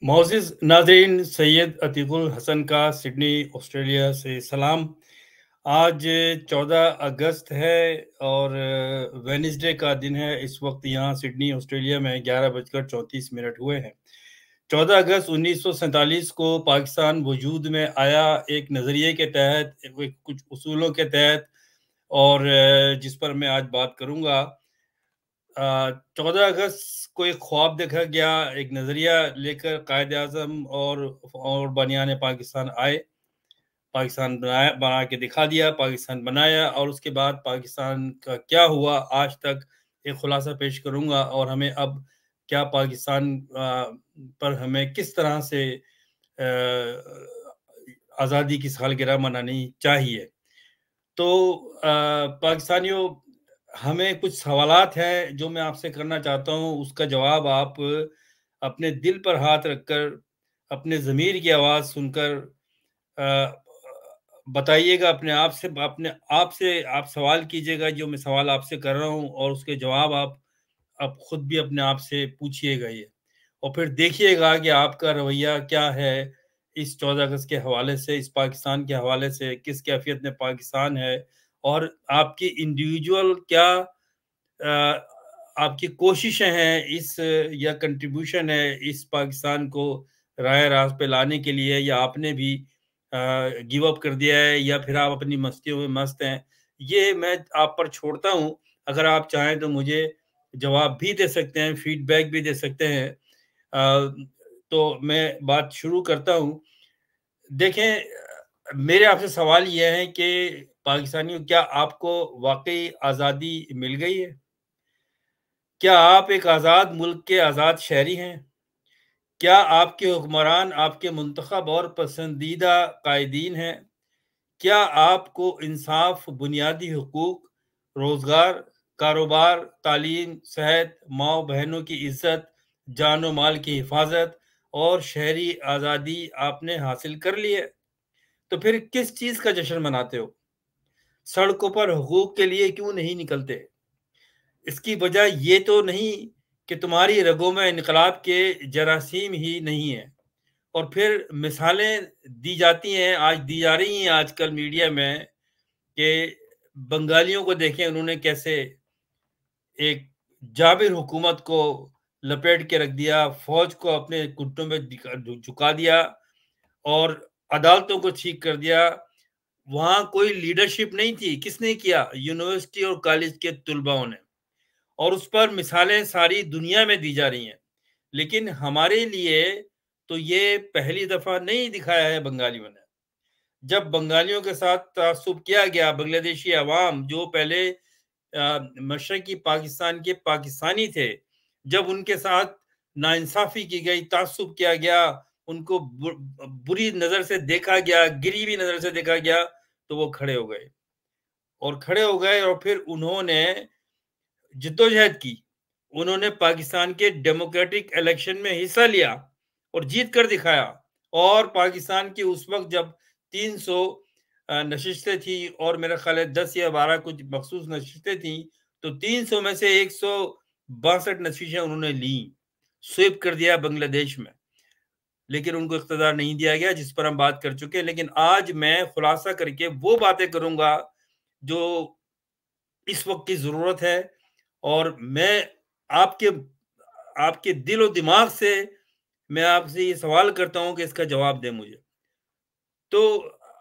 मोअज़्ज़िज़ नाज़रीन, सैयद अतीकुल हसन का Sydney Australia से सलाम। आज 14 अगस्त है और वेडनेसडे का दिन है। इस वक्त यहाँ सिडनी ऑस्ट्रेलिया में 11:34 हुए हैं। 14 अगस्त 1947 को पाकिस्तान वजूद में आया, एक नज़रिए के तहत, कुछ उसूलों के तहत, और जिस पर मैं आज बात करूँगा। 14 अगस्त को एक ख्वाब देखा गया, एक नज़रिया लेकर कायद आज़म और बनियान पाकिस्तान आए। पाकिस्तान बना के दिखा दिया, पाकिस्तान बनाया, और उसके बाद पाकिस्तान का क्या हुआ आज तक एक खुलासा पेश करूँगा, और हमें अब क्या पाकिस्तान पर हमें किस तरह से आज़ादी की सालगिरह मनानी चाहिए। तो पाकिस्तानियों, हमें कुछ सवालात हैं जो मैं आपसे करना चाहता हूँ। उसका जवाब आप अपने दिल पर हाथ रखकर, अपने ज़मीर की आवाज़ सुनकर बताइएगा। अपने आप से आप सवाल कीजिएगा जो मैं सवाल आपसे कर रहा हूँ, और उसके जवाब आप खुद भी अपने आप से पूछिएगा ये, और फिर देखिएगा कि आपका रवैया क्या है इस 14 अगस्त के हवाले से, इस पाकिस्तान के हवाले से, किस कैफियत में पाकिस्तान है, और आपकी इंडिविजुअल क्या आपकी कोशिशें हैं इस या कंट्रीब्यूशन है इस पाकिस्तान को राह रास्त पे लाने के लिए, या आपने भी गिव अप कर दिया है, या फिर आप अपनी मस्तियों में मस्त हैं। ये मैं आप पर छोड़ता हूँ। अगर आप चाहें तो मुझे जवाब भी दे सकते हैं, फीडबैक भी दे सकते हैं। तो मैं बात शुरू करता हूँ। देखें, मेरे आपसे सवाल ये है कि पाकिस्तानियों, क्या आपको वाकई आज़ादी मिल गई है? क्या आप एक आज़ाद मुल्क के आज़ाद शहरी हैं? क्या आपके हुक्मरान आपके मुंतखब और पसंदीदा कायदीन हैं? क्या आपको इंसाफ, बुनियादी हुकूक, रोज़गार, कारोबार, तालीम, सेहत, माँ बहनों की इज़्ज़त, जान और माल की हिफाजत और शहरी आज़ादी आपने हासिल कर ली है? तो फिर किस चीज़ का जश्न मनाते हो? सड़कों पर हुकूक के लिए क्यों नहीं निकलते? इसकी वजह ये तो नहीं कि तुम्हारी रगों में इनकलाब के जरासीम ही नहीं है। और फिर मिसालें दी जाती हैं, आज दी जा रही हैं आजकल मीडिया में, कि बंगालियों को देखें उन्होंने कैसे एक जाबिर हुकूमत को लपेट के रख दिया, फौज को अपने घुटनों में झुका दिया, और अदालतों को ठीक कर दिया। वहां कोई लीडरशिप नहीं थी। किसने किया? यूनिवर्सिटी और कॉलेज के तुलबाओं ने। और उस पर मिसालें सारी दुनिया में दी जा रही हैं। लेकिन हमारे लिए तो ये पहली दफा नहीं दिखाया है बंगालियों ने। जब बंगालियों के साथ तासुब किया गया, बांग्लादेशी अवाम जो पहले मशरकी पाकिस्तान के पाकिस्तानी थे, जब उनके साथ नाइंसाफी की गई, तासुब किया गया, उनको बुरी नजर से देखा गया, गिरीवी नजर से देखा गया, तो वो खड़े हो गए, और फिर उन्होंने जिद्दोजहद की। उन्होंने पाकिस्तान के डेमोक्रेटिक इलेक्शन में हिस्सा लिया और जीत कर दिखाया। और पाकिस्तान की उस वक्त जब 300 नशिस्तें थी, और मेरा ख्याल है 10 या 12 कुछ मखसूस नशिस्तें थी, तो 300 में से 162 नशिस्तें उन्होंने ली, स्वीप कर दिया बांग्लादेश में। लेकिन उनको इख्तियार नहीं दिया गया, जिस पर हम बात कर चुके हैं। लेकिन आज मैं खुलासा करके वो बातें करूंगा जो इस वक्त की जरूरत है, और मैं आपके आपके दिल और दिमाग से मैं आपसे ये सवाल करता हूं कि इसका जवाब दें मुझे। तो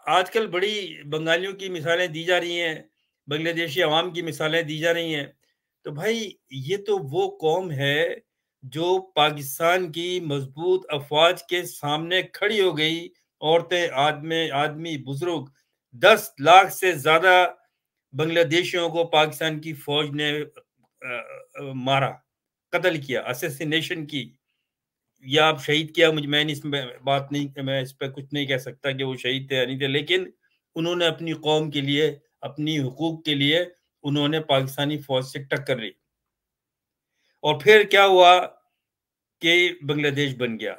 आजकल बड़ी बंगालियों की मिसालें दी जा रही हैं, बांग्लादेशी अवाम की मिसालें दी जा रही हैं। तो भाई, ये तो वो कौम है जो पाकिस्तान की मजबूत अफवाज के सामने खड़ी हो गई। औरतें, आदमी आदमी बुजुर्ग, 10 लाख से ज्यादा बांग्लादेशियों को पाकिस्तान की फौज ने मारा, कत्ल किया, असेसिनेशन की, या आप शहीद किया। मुझे मैं नहीं इसमें बात नहीं, मैं इस पर कुछ नहीं कह सकता कि वो शहीद थे या नहीं थे, लेकिन उन्होंने अपनी कौम के लिए, अपनी हुकूक के लिए उन्होंने पाकिस्तानी फौज से टक्कर ली। और फिर क्या हुआ कि बांग्लादेश बन गया।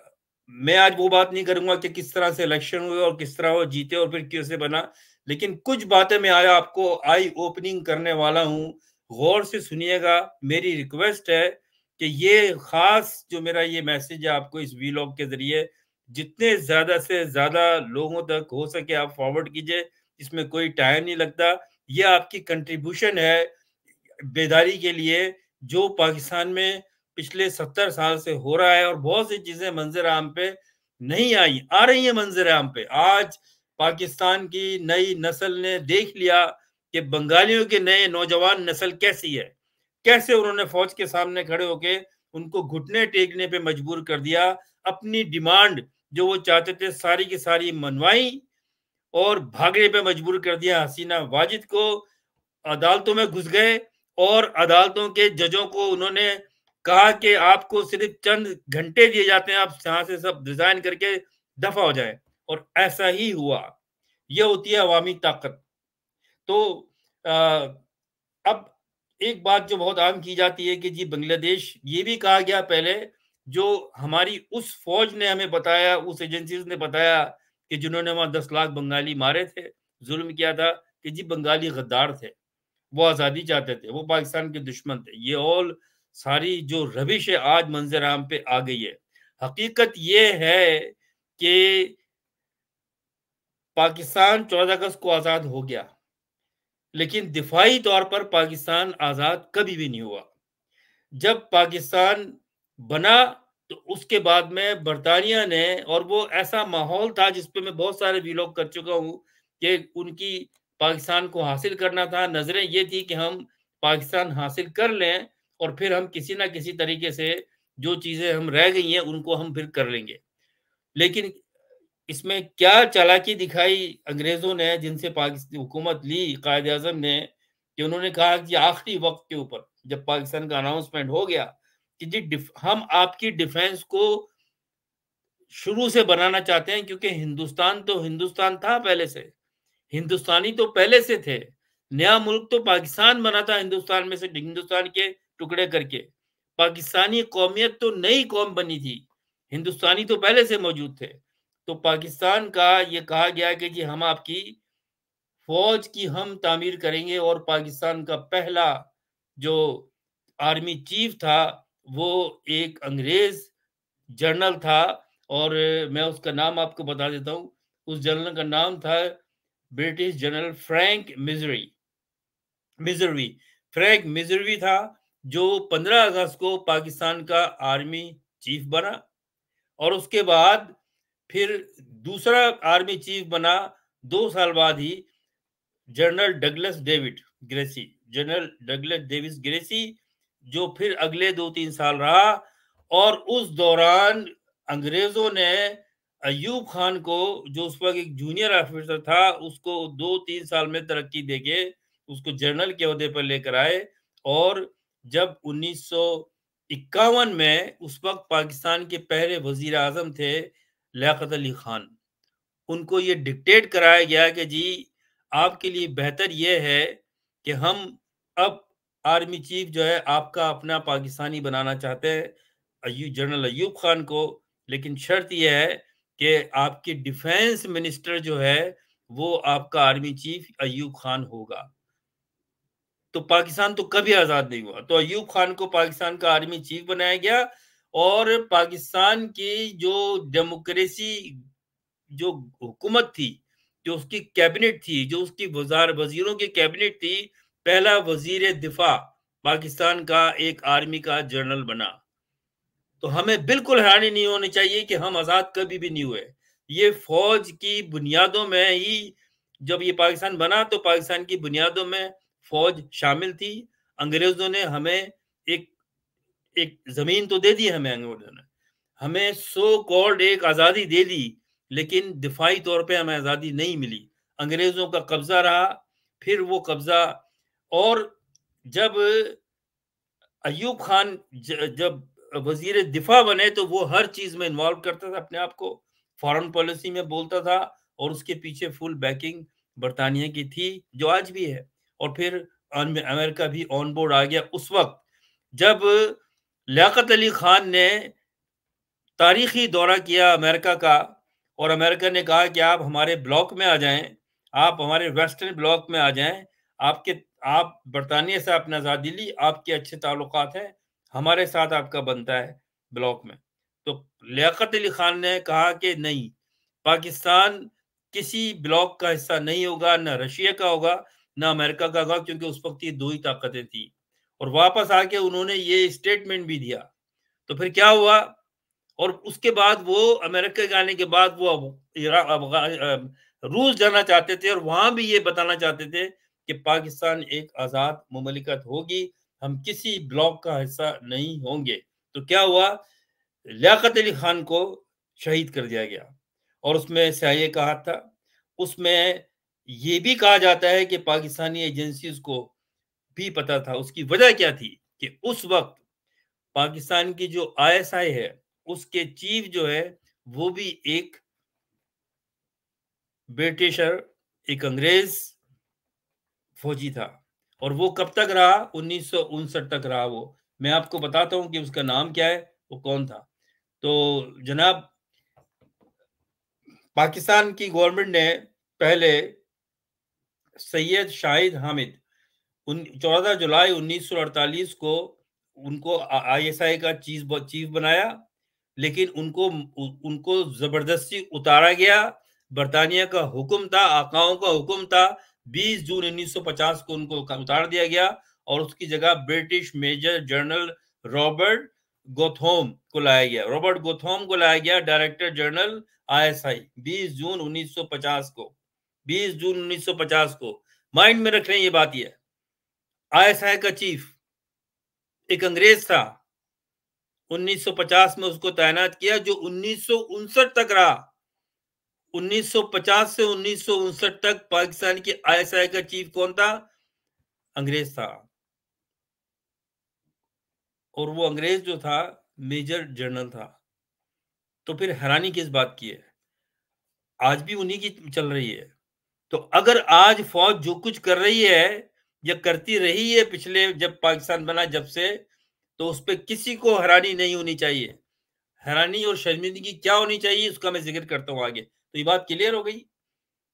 मैं आज वो बात नहीं करूंगा कि किस तरह से इलेक्शन हुए और किस तरह वो जीते और फिर कैसे बना, लेकिन कुछ बातें मैं आज आपको आई ओपनिंग करने वाला हूं। गौर से सुनिएगा, मेरी रिक्वेस्ट है कि ये खास जो मेरा ये मैसेज है आपको इस वीलॉग के ज़रिए, जितने ज़्यादा से ज़्यादा लोगों तक हो सके आप फॉरवर्ड कीजिए, इसमें कोई टाइम नहीं लगता। ये आपकी कंट्रीब्यूशन है बेदारी के लिए, जो पाकिस्तान में पिछले 70 साल से हो रहा है और बहुत सी चीज़ें मंज़र-ए-आम पे नहीं आई, आ रही हैं मंज़र-ए-आम पे। आज पाकिस्तान की नई नस्ल ने देख लिया कि बंगालियों की नए नौजवान नस्ल कैसी है। कैसे उन्होंने फ़ौज के सामने खड़े होके उनको घुटने टेकने पे मजबूर कर दिया, अपनी डिमांड जो वो चाहते थे सारी की सारी मनवाई और भागने पे मजबूर कर दिया। हसीना वाजिद को अदालतों में घुस गए और अदालतों के जजों को उन्होंने कहा कि आपको सिर्फ चंद घंटे दिए जाते हैं, आप यहाँ से सब रिजाइन करके दफा हो जाए, और ऐसा ही हुआ। ये होती है अवामी ताकत। तो अब एक बात जो बहुत आम की जाती है कि जी बांग्लादेश, ये भी कहा गया पहले, जो हमारी उस फौज ने हमें बताया, उस एजेंसीज ने बताया कि जिन्होंने वहां 10 लाख बंगाली मारे थे, जुल्म किया था, कि जी बंगाली गद्दार थे, वो आज़ादी चाहते थे, वो पाकिस्तान के दुश्मन थे। ये ऑल सारी जो रविश है आज मंजर आम पे आ गई है। हकीकत ये है कि पाकिस्तान 14 अगस्त को आज़ाद हो गया, लेकिन दिफाई तौर पर पाकिस्तान आज़ाद कभी भी नहीं हुआ। जब पाकिस्तान बना तो उसके बाद में बरतानिया ने, और वो ऐसा माहौल था जिस पे मैं बहुत सारे वीलॉग कर चुका हूँ कि उनकी पाकिस्तान को हासिल करना था, नजरें ये थी कि हम पाकिस्तान हासिल कर लें और फिर हम किसी ना किसी तरीके से जो चीजें हम रह गई हैं उनको हम फिर कर लेंगे। लेकिन इसमें क्या चालाकी दिखाई अंग्रेजों ने, जिनसे पाकिस्तान हुकूमत ली कायद आजम ने, कि उन्होंने कहा कि आखिरी वक्त के ऊपर जब पाकिस्तान का अनाउंसमेंट हो गया कि जी हम आपकी डिफेंस को शुरू से बनाना चाहते हैं, क्योंकि हिंदुस्तान तो हिंदुस्तान था पहले से, हिंदुस्तानी तो पहले से थे। नया मुल्क तो पाकिस्तान बना था हिंदुस्तान में से, हिंदुस्तान के टुकड़े करके। पाकिस्तानी कौमियत तो नई कौम बनी थी, हिंदुस्तानी तो पहले से मौजूद थे। तो पाकिस्तान का ये कहा गया कि जी हम आपकी फौज की हम तामीर करेंगे, और पाकिस्तान का पहला जो आर्मी चीफ था वो एक अंग्रेज जनरल था, और मैं उसका नाम आपको बता देता हूँ। उस जनरल का नाम था British general Frank Messervy Messervy Frank Messervy था, जो 15 अगस्त को पाकिस्तान का आर्मी चीफ बना। और उसके बाद फिर दूसरा आर्मी चीफ बना 2 साल बाद ही, General Douglas David Gracey, General Douglas Davis Gracey, जो फिर अगले 2-3 साल रहा। और उस दौरान अंग्रेजों ने अयूब खान को, जो उस वक्त एक जूनियर ऑफिसर था, उसको 2-3 साल में तरक्की देके उसको जनरल के ओहदे पर लेकर आए। और जब 1951 में, उस वक्त पाकिस्तान के पहले वजीर आजम थे लियाकत अली खान, उनको ये डिक्टेट कराया गया कि जी आपके लिए बेहतर ये है कि हम अब आर्मी चीफ जो है आपका अपना पाकिस्तानी बनाना चाहते हैं, जनरल अयूब खान को। लेकिन शर्त यह है कि आपकी डिफेंस मिनिस्टर जो है वो आपका आर्मी चीफ अयूब खान होगा। तो पाकिस्तान तो कभी आजाद नहीं हुआ। तो अयूब खान को पाकिस्तान का आर्मी चीफ बनाया गया, और पाकिस्तान की जो डेमोक्रेसी, जो हुकूमत थी, जो उसकी कैबिनेट थी, जो उसकी वजीरों की कैबिनेट थी, पहला वजीर दिफा पाकिस्तान का एक आर्मी का जनरल बना। तो हमें बिल्कुल हैरानी नहीं होनी चाहिए कि हम आजाद कभी भी नहीं हुए। ये फौज की बुनियादों में ही, जब ये पाकिस्तान बना तो पाकिस्तान की बुनियादों में फौज शामिल थी। अंग्रेजों ने हमें एक एक जमीन तो दे दी, हमें अंग्रेजों ने हमें सो कॉल्ड एक आजादी दे दी, लेकिन दिफाई तौर पे हमें आजादी नहीं मिली। अंग्रेजों का कब्जा रहा, फिर वो कब्जा। और जब अयूब खान जब वजीर दिफा बने तो वो हर चीज में इन्वॉल्व करता था अपने आप को, फॉरेन पॉलिसी में बोलता था, और उसके पीछे फुल बैकिंग बरतानिया की थी, जो आज भी है। और फिर अमेरिका भी ऑन बोर्ड आ गया उस वक्त, जब लियाकत अली खान ने तारीखी दौरा किया अमेरिका का, और अमेरिका ने कहा कि आप हमारे ब्लॉक में आ जाएं, आप हमारे वेस्टर्न ब्लॉक में आ जाएं, आपके आप बरतानिया से आपने आज़ादी ली, आपके अच्छे ताल्लुकात हैं, हमारे साथ आपका बनता है ब्लॉक में। तो लियाकत अली खान ने कहा कि नहीं, पाकिस्तान किसी ब्लॉक का हिस्सा नहीं होगा, ना रशिया का होगा, ना अमेरिका का होगा, क्योंकि उस वक्त ये दो ही ताकतें थी। और वापस आके उन्होंने ये स्टेटमेंट भी दिया। तो फिर क्या हुआ, और उसके बाद वो अमेरिका के आने के बाद वो रूस जाना चाहते थे और वहां भी ये बताना चाहते थे कि पाकिस्तान एक आजाद मुमलिकत होगी, हम किसी ब्लॉक का हिस्सा नहीं होंगे। तो क्या हुआ, लियाकत अली खान को शहीद कर दिया गया। और उसमें CIA का हाथ था। उसमें ये भी कहा जाता है कि पाकिस्तानी एजेंसीज को भी पता था। उसकी वजह क्या थी कि उस वक्त पाकिस्तान की जो ISI है, उसके चीफ जो है वो भी एक ब्रिटिशर, एक अंग्रेज फौजी था। और वो कब तक रहा, 1959 तक रहा वो। मैं आपको बताता हूं कि उसका नाम क्या है, वो कौन था। तो जनाब, पाकिस्तान की गवर्नमेंट ने पहले सैयद शाहिद हामिद 14 जुलाई 1948 को उनको ISI का चीफ बनाया। लेकिन उनको जबरदस्ती उतारा गया। बरतानिया का हुक्म था, आकाओं का हुक्म था। 20 जून 1950 को उनको उतार दिया गया और उसकी जगह ब्रिटिश मेजर जनरल रॉबर्ट गोथोम को लाया गया। रॉबर्ट गोथोम को लाया गया डायरेक्टर जनरल ISI 20 जून 1950 को। 20 जून 1950 को माइंड में रख रहे हैं ये बात। ये ISI का चीफ एक अंग्रेज था। 1950 में उसको तैनात किया, जो 1959 तक रहा। 1950 से 1959 तक पाकिस्तान की ISI का चीफ कौन था, अंग्रेज था। और वो अंग्रेज जो था मेजर जनरल था। तो फिर हैरानी किस बात की है, आज भी उन्हीं की चल रही है। तो अगर आज फौज जो कुछ कर रही है या करती रही है पिछले, जब पाकिस्तान बना जब से, तो उस पर किसी को हैरानी नहीं होनी चाहिए। हैरानी और शर्मिंदगी क्या होनी चाहिए, उसका मैं जिक्र करता हूँ आगे। तो ये बात क्लियर हो गई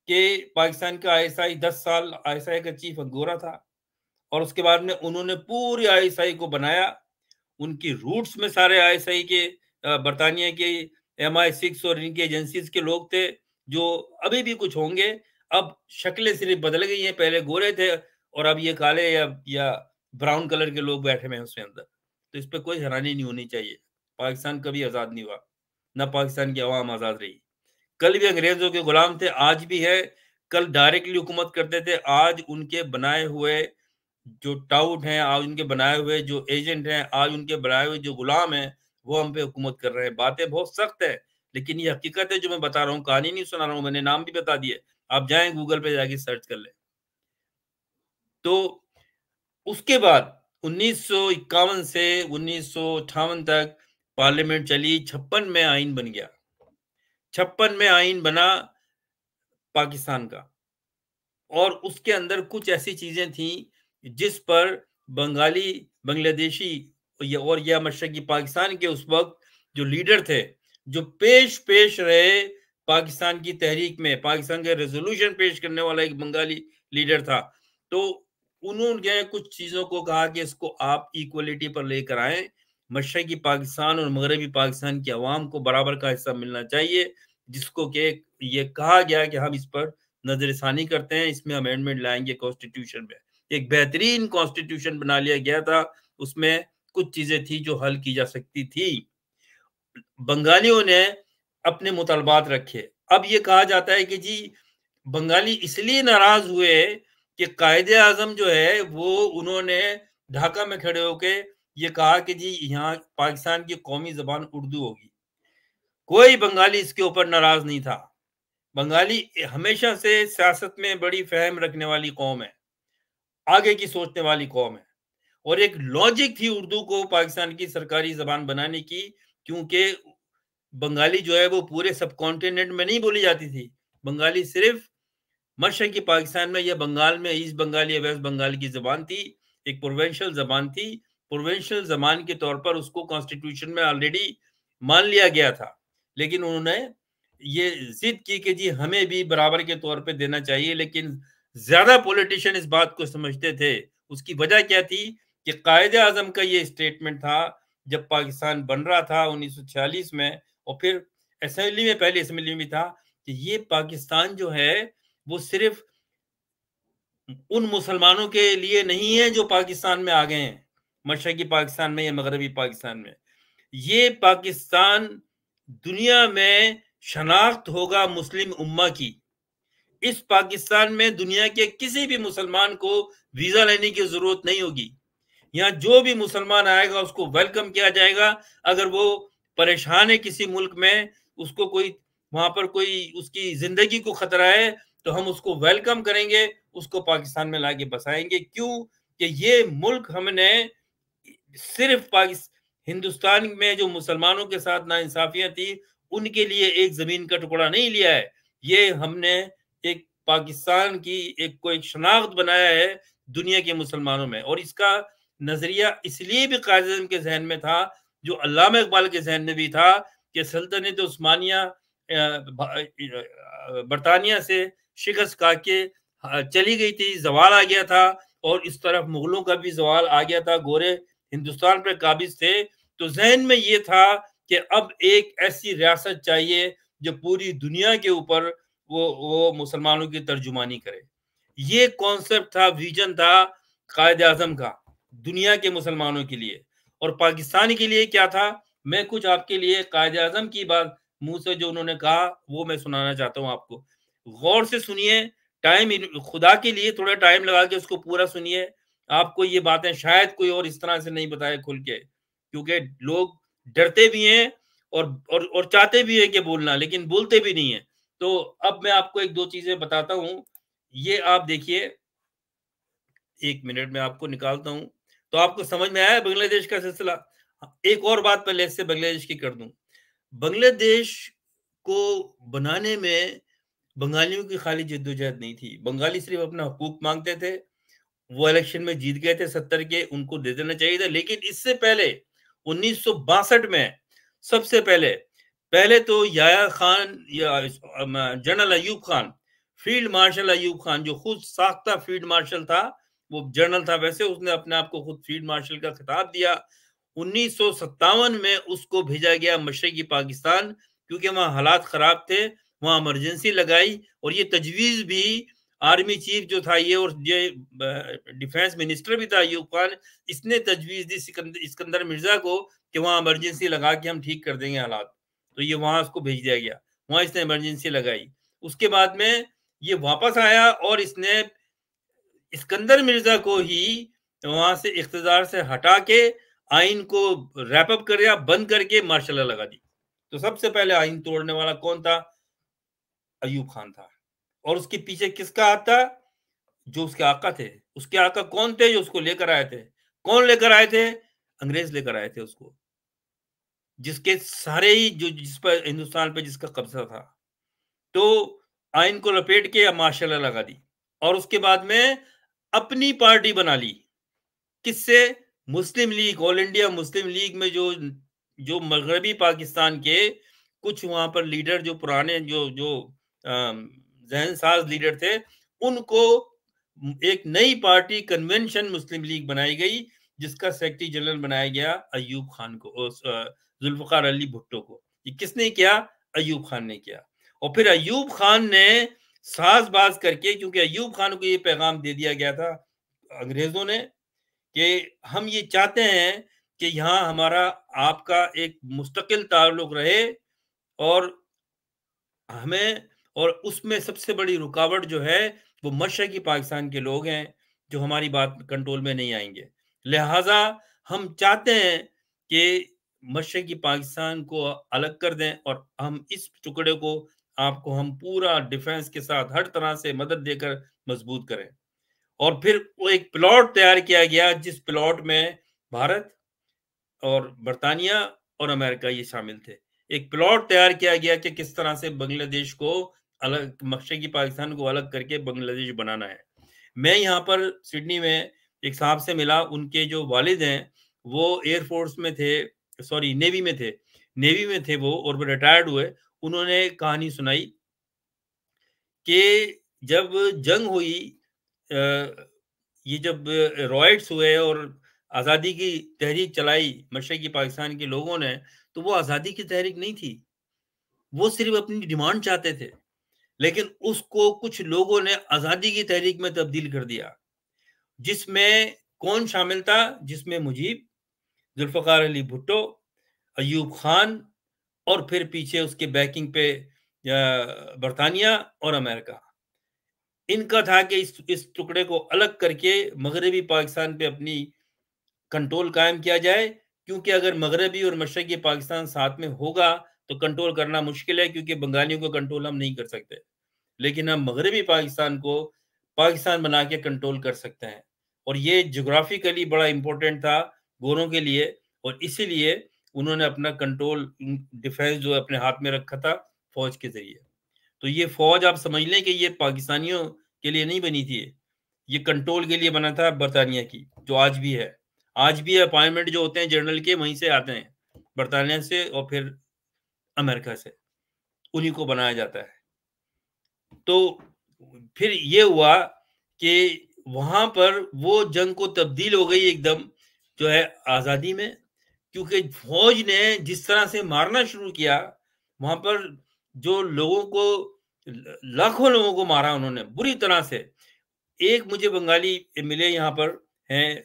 कि पाकिस्तान का ISI 10 साल ISI का चीफ गोरा था। और उसके बाद में उन्होंने पूरी ISI को बनाया। उनकी रूट्स में सारे ISI के बरतानिया के MI6 और इनकी एजेंसीज के लोग थे, जो अभी भी कुछ होंगे। अब शक्लें सिर्फ बदल गई हैं, पहले गोरे थे और अब ये काले या ब्राउन कलर के लोग बैठे हुए हैं उसके अंदर। तो इस पर कोई हैरानी नहीं होनी चाहिए। पाकिस्तान कभी आजाद नहीं हुआ, ना पाकिस्तान की आवाम आजाद रही। कल भी अंग्रेजों के गुलाम थे, आज भी है। कल डायरेक्टली हुकूमत करते थे, आज उनके बनाए हुए जो टाउट हैं, आज उनके बनाए हुए जो एजेंट हैं, आज उनके बनाए हुए जो गुलाम हैं, वो हम पे हुकूमत कर रहे हैं। बातें बहुत सख्त है, लेकिन ये हकीकत है जो मैं बता रहा हूँ, कहानी नहीं सुना रहा हूँ। मैंने नाम भी बता दिए, आप जाएं गूगल पे जाके सर्च कर लें। तो उसके बाद 1951 से 1958 तक पार्लियामेंट चली। 56 में आइन बन गया। 56 में आइन बना पाकिस्तान का। और उसके अंदर कुछ ऐसी चीजें थी जिस पर बंगाली, बांग्लादेशी और या मशरकी पाकिस्तान के उस वक्त जो लीडर थे, जो पेश रहे पाकिस्तान की तहरीक में, पाकिस्तान के रेजोल्यूशन पेश करने वाला एक बंगाली लीडर था। तो उन्होंने कुछ चीजों को कहा कि इसको आप इक्वलिटी पर लेकर आए। मशरकी पाकिस्तान और मगरबी पाकिस्तान की आवाम को बराबर का हिस्सा मिलना चाहिए, जिसको कि ये कहा गया कि हम इस पर नजरसानी करते हैं, इसमें अमेंडमेंट लाएंगे कॉन्स्टिट्यूशन में। एक बेहतरीन कॉन्स्टिट्यूशन बना लिया गया था। उसमें कुछ चीजें थी जो हल की जा सकती थी। बंगालियों ने अपने मुतालबात रखे। अब ये कहा जाता है कि जी बंगाली इसलिए नाराज हुए कि कायदे आजम जो है वो उन्होंने ढाका में खड़े होके ये कहा कि जी यहाँ पाकिस्तान की कौमी जबान उर्दू होगी। कोई बंगाली इसके ऊपर नाराज नहीं था। बंगाली हमेशा से सियासत में बड़ी फहम रखने वाली कौम है, आगे की सोचने वाली कौम है। और एक लॉजिक थी उर्दू को पाकिस्तान की सरकारी जबान बनाने की, क्योंकि बंगाली जो है वो पूरे सब कॉन्टिनेंट में नहीं बोली जाती थी। बंगाली सिर्फ मशरकी पाकिस्तान में या बंगाल में, ईस्ट बंगाल या वेस्ट बंगाल की जबान थी, एक प्रोवेंशियल जबान थी। प्रोवेंशियल जबान के तौर पर उसको कॉन्स्टिट्यूशन में ऑलरेडी मान लिया गया था। लेकिन उन्होंने ये जिद की कि जी हमें भी बराबर के तौर पे देना चाहिए। लेकिन ज्यादा पॉलिटिशियन इस बात को समझते थे। उसकी वजह क्या थी कि कायदे आजम का ये स्टेटमेंट था जब पाकिस्तान बन रहा था 1946 में, और फिर असेंबली में, पहली असेंबली में था, कि ये पाकिस्तान जो है वो सिर्फ उन मुसलमानों के लिए नहीं है जो पाकिस्तान में आ गए हैं, मशरकी पाकिस्तान में या मगरबी पाकिस्तान में। ये पाकिस्तान दुनिया में शनाख्त होगा मुस्लिम उम्मा की। इस पाकिस्तान में दुनिया के किसी भी मुसलमान को वीजा लेने की जरूरत नहीं होगी। यहाँ जो भी मुसलमान आएगा उसको वेलकम किया जाएगा। अगर वो परेशान है किसी मुल्क में, उसको कोई वहां पर कोई उसकी जिंदगी को खतरा है, तो हम उसको वेलकम करेंगे, उसको पाकिस्तान में लाके बसाएंगे। क्यों? कि ये मुल्क हमने सिर्फ पाकिस्तान, हिंदुस्तान में जो मुसलमानों के साथ नाइंसाफियां थी उनके लिए एक जमीन का टुकड़ा नहीं लिया है। ये हमने एक पाकिस्तान की एक शनाख्त बनाया है दुनिया के मुसलमानों में। और इसका नजरिया इसलिए भी कायद आज़म के जहन में था, जो अल्लामा इकबाल के जहन में भी था, कि सल्तनत उस्मानिया बरतानिया से शिकस्त खा के चली गई थी, जवाल आ गया था, और इस तरफ मुगलों का भी जवाल आ गया था, गोरे हिंदुस्तान पर काबिज थे। तो जहन में ये था कि अब एक ऐसी रियासत चाहिए जो पूरी दुनिया के ऊपर वो मुसलमानों की तर्जुमानी करे। ये कॉन्सेप्ट था, विजन था कायद आजम का दुनिया के मुसलमानों के लिए। और पाकिस्तान के लिए क्या था, मैं कुछ आपके लिए कायद आजम की बात मुंह से जो उन्होंने कहा वो मैं सुनाना चाहता हूँ आपको। गौर से सुनिए, टाइम, खुदा के लिए थोड़ा टाइम लगा के उसको पूरा सुनिए। आपको ये बातें शायद कोई और इस तरह से नहीं बताए खुल के, क्योंकि लोग डरते भी हैं और चाहते भी है कि बोलना, लेकिन बोलते भी नहीं है। तो अब मैं आपको एक दो चीजें बताता हूँ, ये आप देखिए, 1 मिनट में आपको निकालता हूँ, तो आपको समझ में आया बांग्लादेश का सिलसिला। एक और बात पहले इससे बांग्लादेश की कर दूं। बांग्लादेश को बनाने में बंगालियों की खाली जद्दोजहद नहीं थी। बंगाली सिर्फ अपना हकूक मांगते थे। वो इलेक्शन में जीत गए थे 70 के, उनको दे देना चाहिए था। लेकिन इससे पहले 1962 में सबसे पहले पहले तो याया खान या general Ayub Khan, field marshal Ayub Khan, जो खुद साख्ता फील्ड मार्शल था, वो जनरल था वैसे, उसने अपने आप को खुद फील्ड मार्शल का खिताब दिया। 1957 में उसको भेजा गया मशरकी पाकिस्तान, क्योंकि वहां हालात खराब थे, वहां इमरजेंसी लगाई। और ये तजवीज भी आर्मी चीफ जो था ये, और ये डिफेंस मिनिस्टर भी था अयूब खान, इसने तजवीज दी सिकंदर मिर्जा को कि वहां इमरजेंसी लगा के हम ठीक कर देंगे हालात। तो ये वहां उसको भेज दिया गया, वहां इसने इमरजेंसी लगाई। उसके बाद में ये वापस आया और इसने सिकंदर मिर्जा को ही वहां से इख्तिदार से हटा के आइन को रैपअप कर दिया, बंद करके मार्शल लॉ लगा दी। तो सबसे पहले आइन तोड़ने वाला कौन था? अयूब खान था। और उसके पीछे किसका हाथ था? जो उसके आका थे। उसके आका कौन थे? जो उसको लेकर आए थे। कौन लेकर आए थे? अंग्रेज लेकर आए थे उसको, जिसके सारे ही जो जिस पर हिंदुस्तान पे जिसका कब्जा था। तो आइन को लपेट के मार्शल लॉ लगा दी, और उसके बाद में अपनी पार्टी बना ली। किससे? Muslim League, All India Muslim League में जो जो मगरबी पाकिस्तान के कुछ वहां पर लीडर, जो पुराने जो जो जहनसाज लीडर थे, उनको एक नई पार्टी कन्वेंशन मुस्लिम लीग बनाई गई, जिसका सेक्रेटरी जनरल बनाया गया अयूब खान को, जुल्फकार अली भुट्टो को। ये किसने किया? अयूब खान ने किया। और फिर अयूब खान ने साजबाज करके, क्योंकि अयूब खान को ये पैगाम दे दिया गया था अंग्रेजों ने कि हम ये चाहते हैं कि यहाँ हमारा आपका एक मुस्तकिल ताल्लुक रहे, और हमें, और उसमें सबसे बड़ी रुकावट जो है वो मशरकी पाकिस्तान के लोग हैं, जो हमारी बात कंट्रोल में नहीं आएंगे। लिहाजा हम चाहते हैं कि मशरकी पाकिस्तान को अलग कर दें, और हम इस टुकड़े को आपको हम पूरा डिफेंस के साथ हर तरह से मदद देकर मजबूत करें। और फिर वो एक प्लॉट तैयार किया गया, जिस प्लॉट में भारत और बर्तानिया और अमेरिका ये शामिल थे। एक प्लॉट तैयार किया गया कि किस तरह से बांग्लादेश को अलग, मशरकी पाकिस्तान को अलग करके बांग्लादेश बनाना है। मैं यहाँ पर सिडनी में एक साहब से मिला, उनके जो वालिद हैं वो एयरफोर्स में थे, सॉरी नेवी में थे, नेवी में थे वो, और वो रिटायर्ड हुए। उन्होंने कहानी सुनाई कि जब जंग हुई, ये जब रॉयट्स हुए और आज़ादी की तहरीक चलाई मशरक़ी पाकिस्तान के लोगों ने, तो वो आज़ादी की तहरीक नहीं थी। वो सिर्फ़ अपनी डिमांड चाहते थे, लेकिन उसको कुछ लोगों ने आज़ादी की तहरीक में तब्दील कर दिया, जिसमें कौन शामिल था? जिसमें मुजीब, ज़ुल्फ़िकार अली भुट्टो, अय्यूब खान और फिर पीछे उसके बैकिंग पे बरतानिया और अमेरिका। इनका था कि इस टुकड़े को अलग करके मग़रबी पाकिस्तान पे अपनी कंट्रोल कायम किया जाए, क्योंकि अगर मग़रबी और मशरक़ी पाकिस्तान साथ में होगा, तो कंट्रोल करना मुश्किल है, क्योंकि बंगालियों को कंट्रोल हम नहीं कर सकते। लेकिन हम मग़रबी पाकिस्तान को पाकिस्तान बना के कंट्रोल कर सकते हैं। और ये ज्योग्राफिकली बड़ा इम्पोर्टेंट था गोरों के लिए, और इसीलिए उन्होंने अपना कंट्रोल डिफेंस जो है अपने हाथ में रखा था फ़ौज के ज़रिए। तो ये फ़ौज आप समझ लें कि ये पाकिस्तानियों के लिए नहीं बनी थी ये कंट्रोल के लिए बना था बरतानिया की, जो आज भी है। आज भी अपॉइंटमेंट जो होते हैं जनरल के वहीं से आते हैं, बरतानिया से और फिर अमेरिका से, उन्हीं को बनाया जाता है। तो फिर ये हुआ कि वहाँ पर वो जंग को तब्दील हो गई एकदम जो है आज़ादी में, क्योंकि फ़ौज ने जिस तरह से मारना शुरू किया, वहाँ पर जो लोगों को लाखों लोगों को मारा उन्होंने बुरी तरह से। एक मुझे बंगाली मिले यहाँ पर हैं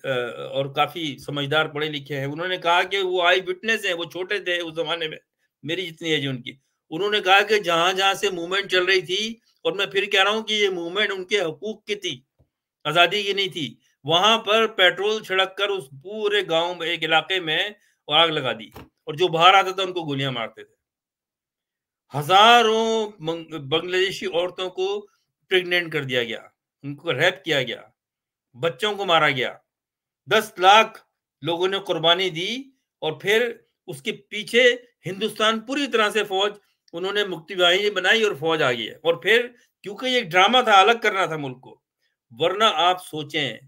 और काफ़ी समझदार पढ़े-लिखे हैं। उन्होंने कहा कि वो आई विटनेस हैं, वो छोटे थे उस ज़माने में, मेरी जितनी एज है उनकी। उन्होंने कहा कि जहाँ-जहाँ से मूवमेंट चल रही थी, और मैं फिर कह रहा हूँ कि ये मूवमेंट उनके हकूक की थी, आज़ादी की नहीं थी। वहाँ पर पेट्रोल छिड़क कर उस पूरे गाँव में, एक इलाके में आग लगा दी, और जो बाहर आता था उनको गोलियाँ मारते थे। हज़ारों बांग्लादेशी औरतों को प्रेग्नेंट कर दिया गया, उनको रेप किया गया, बच्चों को मारा गया। 10 लाख लोगों ने कुर्बानी दी, और फिर उसके पीछे हिंदुस्तान पूरी तरह से फ़ौज, उन्होंने मुक्ति वाहिनी बनाई और फ़ौज आ गई है। और फिर क्योंकि ये एक ड्रामा था, अलग करना था मुल्क को, वरना आप सोचें,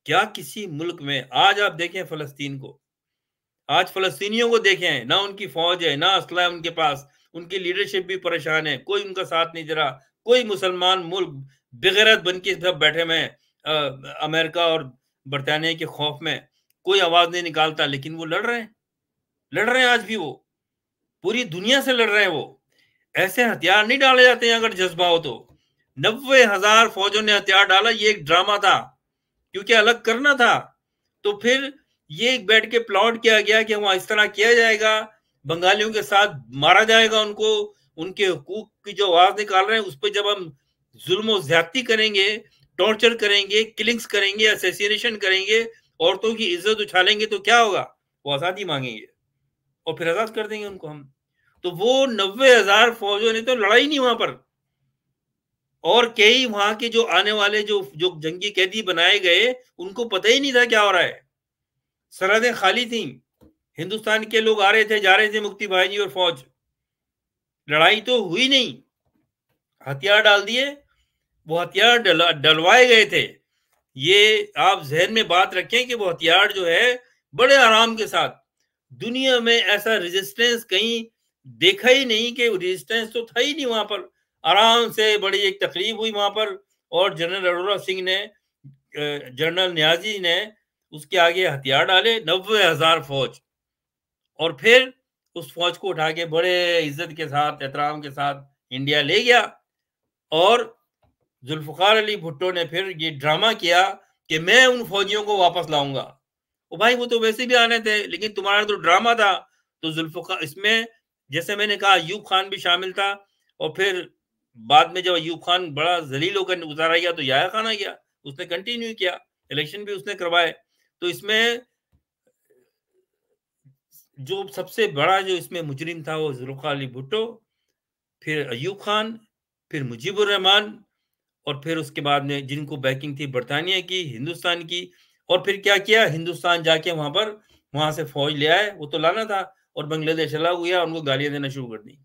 क्या किसी मुल्क में आज आप देखें फ़लस्तीन को, आज फ़लस्तीनियों को देखें, ना उनकी फ़ौज है, ना असला है उनके पास, उनकी लीडरशिप भी परेशान है, कोई उनका साथ नहीं दे रहा, कोई मुसलमान मुल्क बेगैरत बन के सब बैठे हुए हैं अमेरिका और बरतानिया के खौफ में, कोई आवाज़ नहीं निकालता, लेकिन वो लड़ रहे हैं आज भी वो, पूरी दुनिया से लड़ रहे हैं वो। ऐसे हथियार नहीं डाले जाते हैं अगर जज़्बा हो तो। 90,000 फ़ौजियों ने हथियार डाला, ये एक ड्रामा था, क्योंकि अलग करना था। तो फिर ये बैठ के प्लॉट किया गया कि वहाँ इस तरह किया जाएगा, बंगालियों के साथ मारा जाएगा उनको, उनके हकूक की जो आवाज़ निकाल रहे हैं, उस पे जब हम ज़ुल्म और ज़्यादती करेंगे, टॉर्चर करेंगे, किलिंग्स करेंगे, असैसिनेशन करेंगे, औरतों की इज़्ज़त उछालेंगे, तो क्या होगा? वो आज़ादी माँगेंगे, और फिर आज़ाद कर देंगे उनको हम। तो वो 90,000 फ़ौजियों ने तो लड़ा ही नहीं वहाँ पर। और कई वहाँ के जो आने वाले जो जो जंगी कैदी बनाए गए, उनको पता ही नहीं था क्या हो रहा है। सरहदें खाली थीं। हिंदुस्तान के लोग आ रहे थे, जा रहे थे, मुक्ति बाहिनी और फ़ौज। लड़ाई तो हुई नहीं। हथियार डाल दिए, वो हथियार डलवाए गए थे। ये आप ज़हन में बात रखें कि वो हथियार जो है, बड़े आराम के साथ, दुनिया में ऐसा रेजिस्टेंस कहीं देखा ही नहीं, कि रेजिस्टेंस तो था ही नहीं वहाँ पर। आराम से बड़ी एक तकरीब हुई वहाँ पर, और जनरल अरोड़ा सिंह ने, जनरल नियाज़ी ने उसके आगे हथियार डाले, 90,000 फ़ौज, और फिर उस फ़ौज को उठा के बड़े इज़्ज़त के साथ, एहतराम के साथ इंडिया ले गया। और ज़ुल्फ़िकार अली भुट्टो ने फिर ये ड्रामा किया कि मैं उन फ़ौजियों को वापस लाऊँगा। ओ भाई, वो तो वैसे भी आने थे, लेकिन तुम्हारा तो ड्रामा था। तो ज़ुल्फ़िकार, इसमें जैसे मैंने कहा, अय्यूब खान भी शामिल था, और फिर बाद में जब अय्यूब खान बड़ा ज़लील होकर उतारा गया, तो याह्या खान आ गया, उसने कंटिन्यू किया, इलेक्शन भी उसने करवाए। तो इसमें जो सबसे बड़ा जो इसमें मुजरिम था, वो ज़ुल्फ़िकार अली भुट्टो, फिर अय्यूब खान, फिर मुजीबुर रहमान, और फिर उसके बाद में जिनको बैकिंग थी बरतानिया की, हिंदुस्तान की। और फिर क्या किया, हिंदुस्तान जाके वहाँ पर, वहाँ से फ़ौज ले आए, वो तो लाना था, और बांग्लादेश अलग हुआ, उनको गालियाँ देना शुरू कर दी।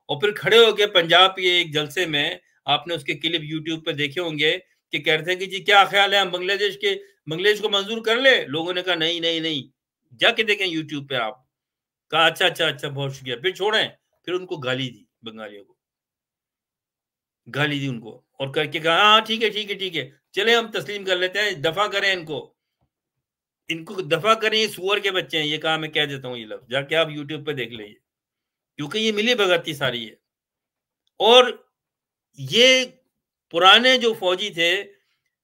और फिर खड़े होके पंजाब के एक जलसे में, आपने उसके क्लिप यूट्यूब पे देखे होंगे, कि कह रहे थे कि जी क्या ख़्याल है, हम बांग्लादेश को मंज़ूर कर लें? लोगों ने कहा नहीं, नहीं, नहीं। जाके देखें यूट्यूब पे आप। कहा अच्छा, अच्छा, अच्छा, बहुत शुक्रिया, फिर छोड़ें, फिर उनको गाली दी, बंगालियों को। गाली दी उनको, और करके कहा हाँ, ठीक है, ठीक है, ठीक है, चले हम तस्लीम कर लेते हैं, दफ़ा करें इनको। इनको दफा करें, ये सुअर के बच्चे हैं, ये कहा, मैं कह देता हूँ ये लफ्ज, जाके आप यूट्यूब पे देख लीजिए, क्योंकि ये मिली भगत सारी है। और ये पुराने जो फौजी थे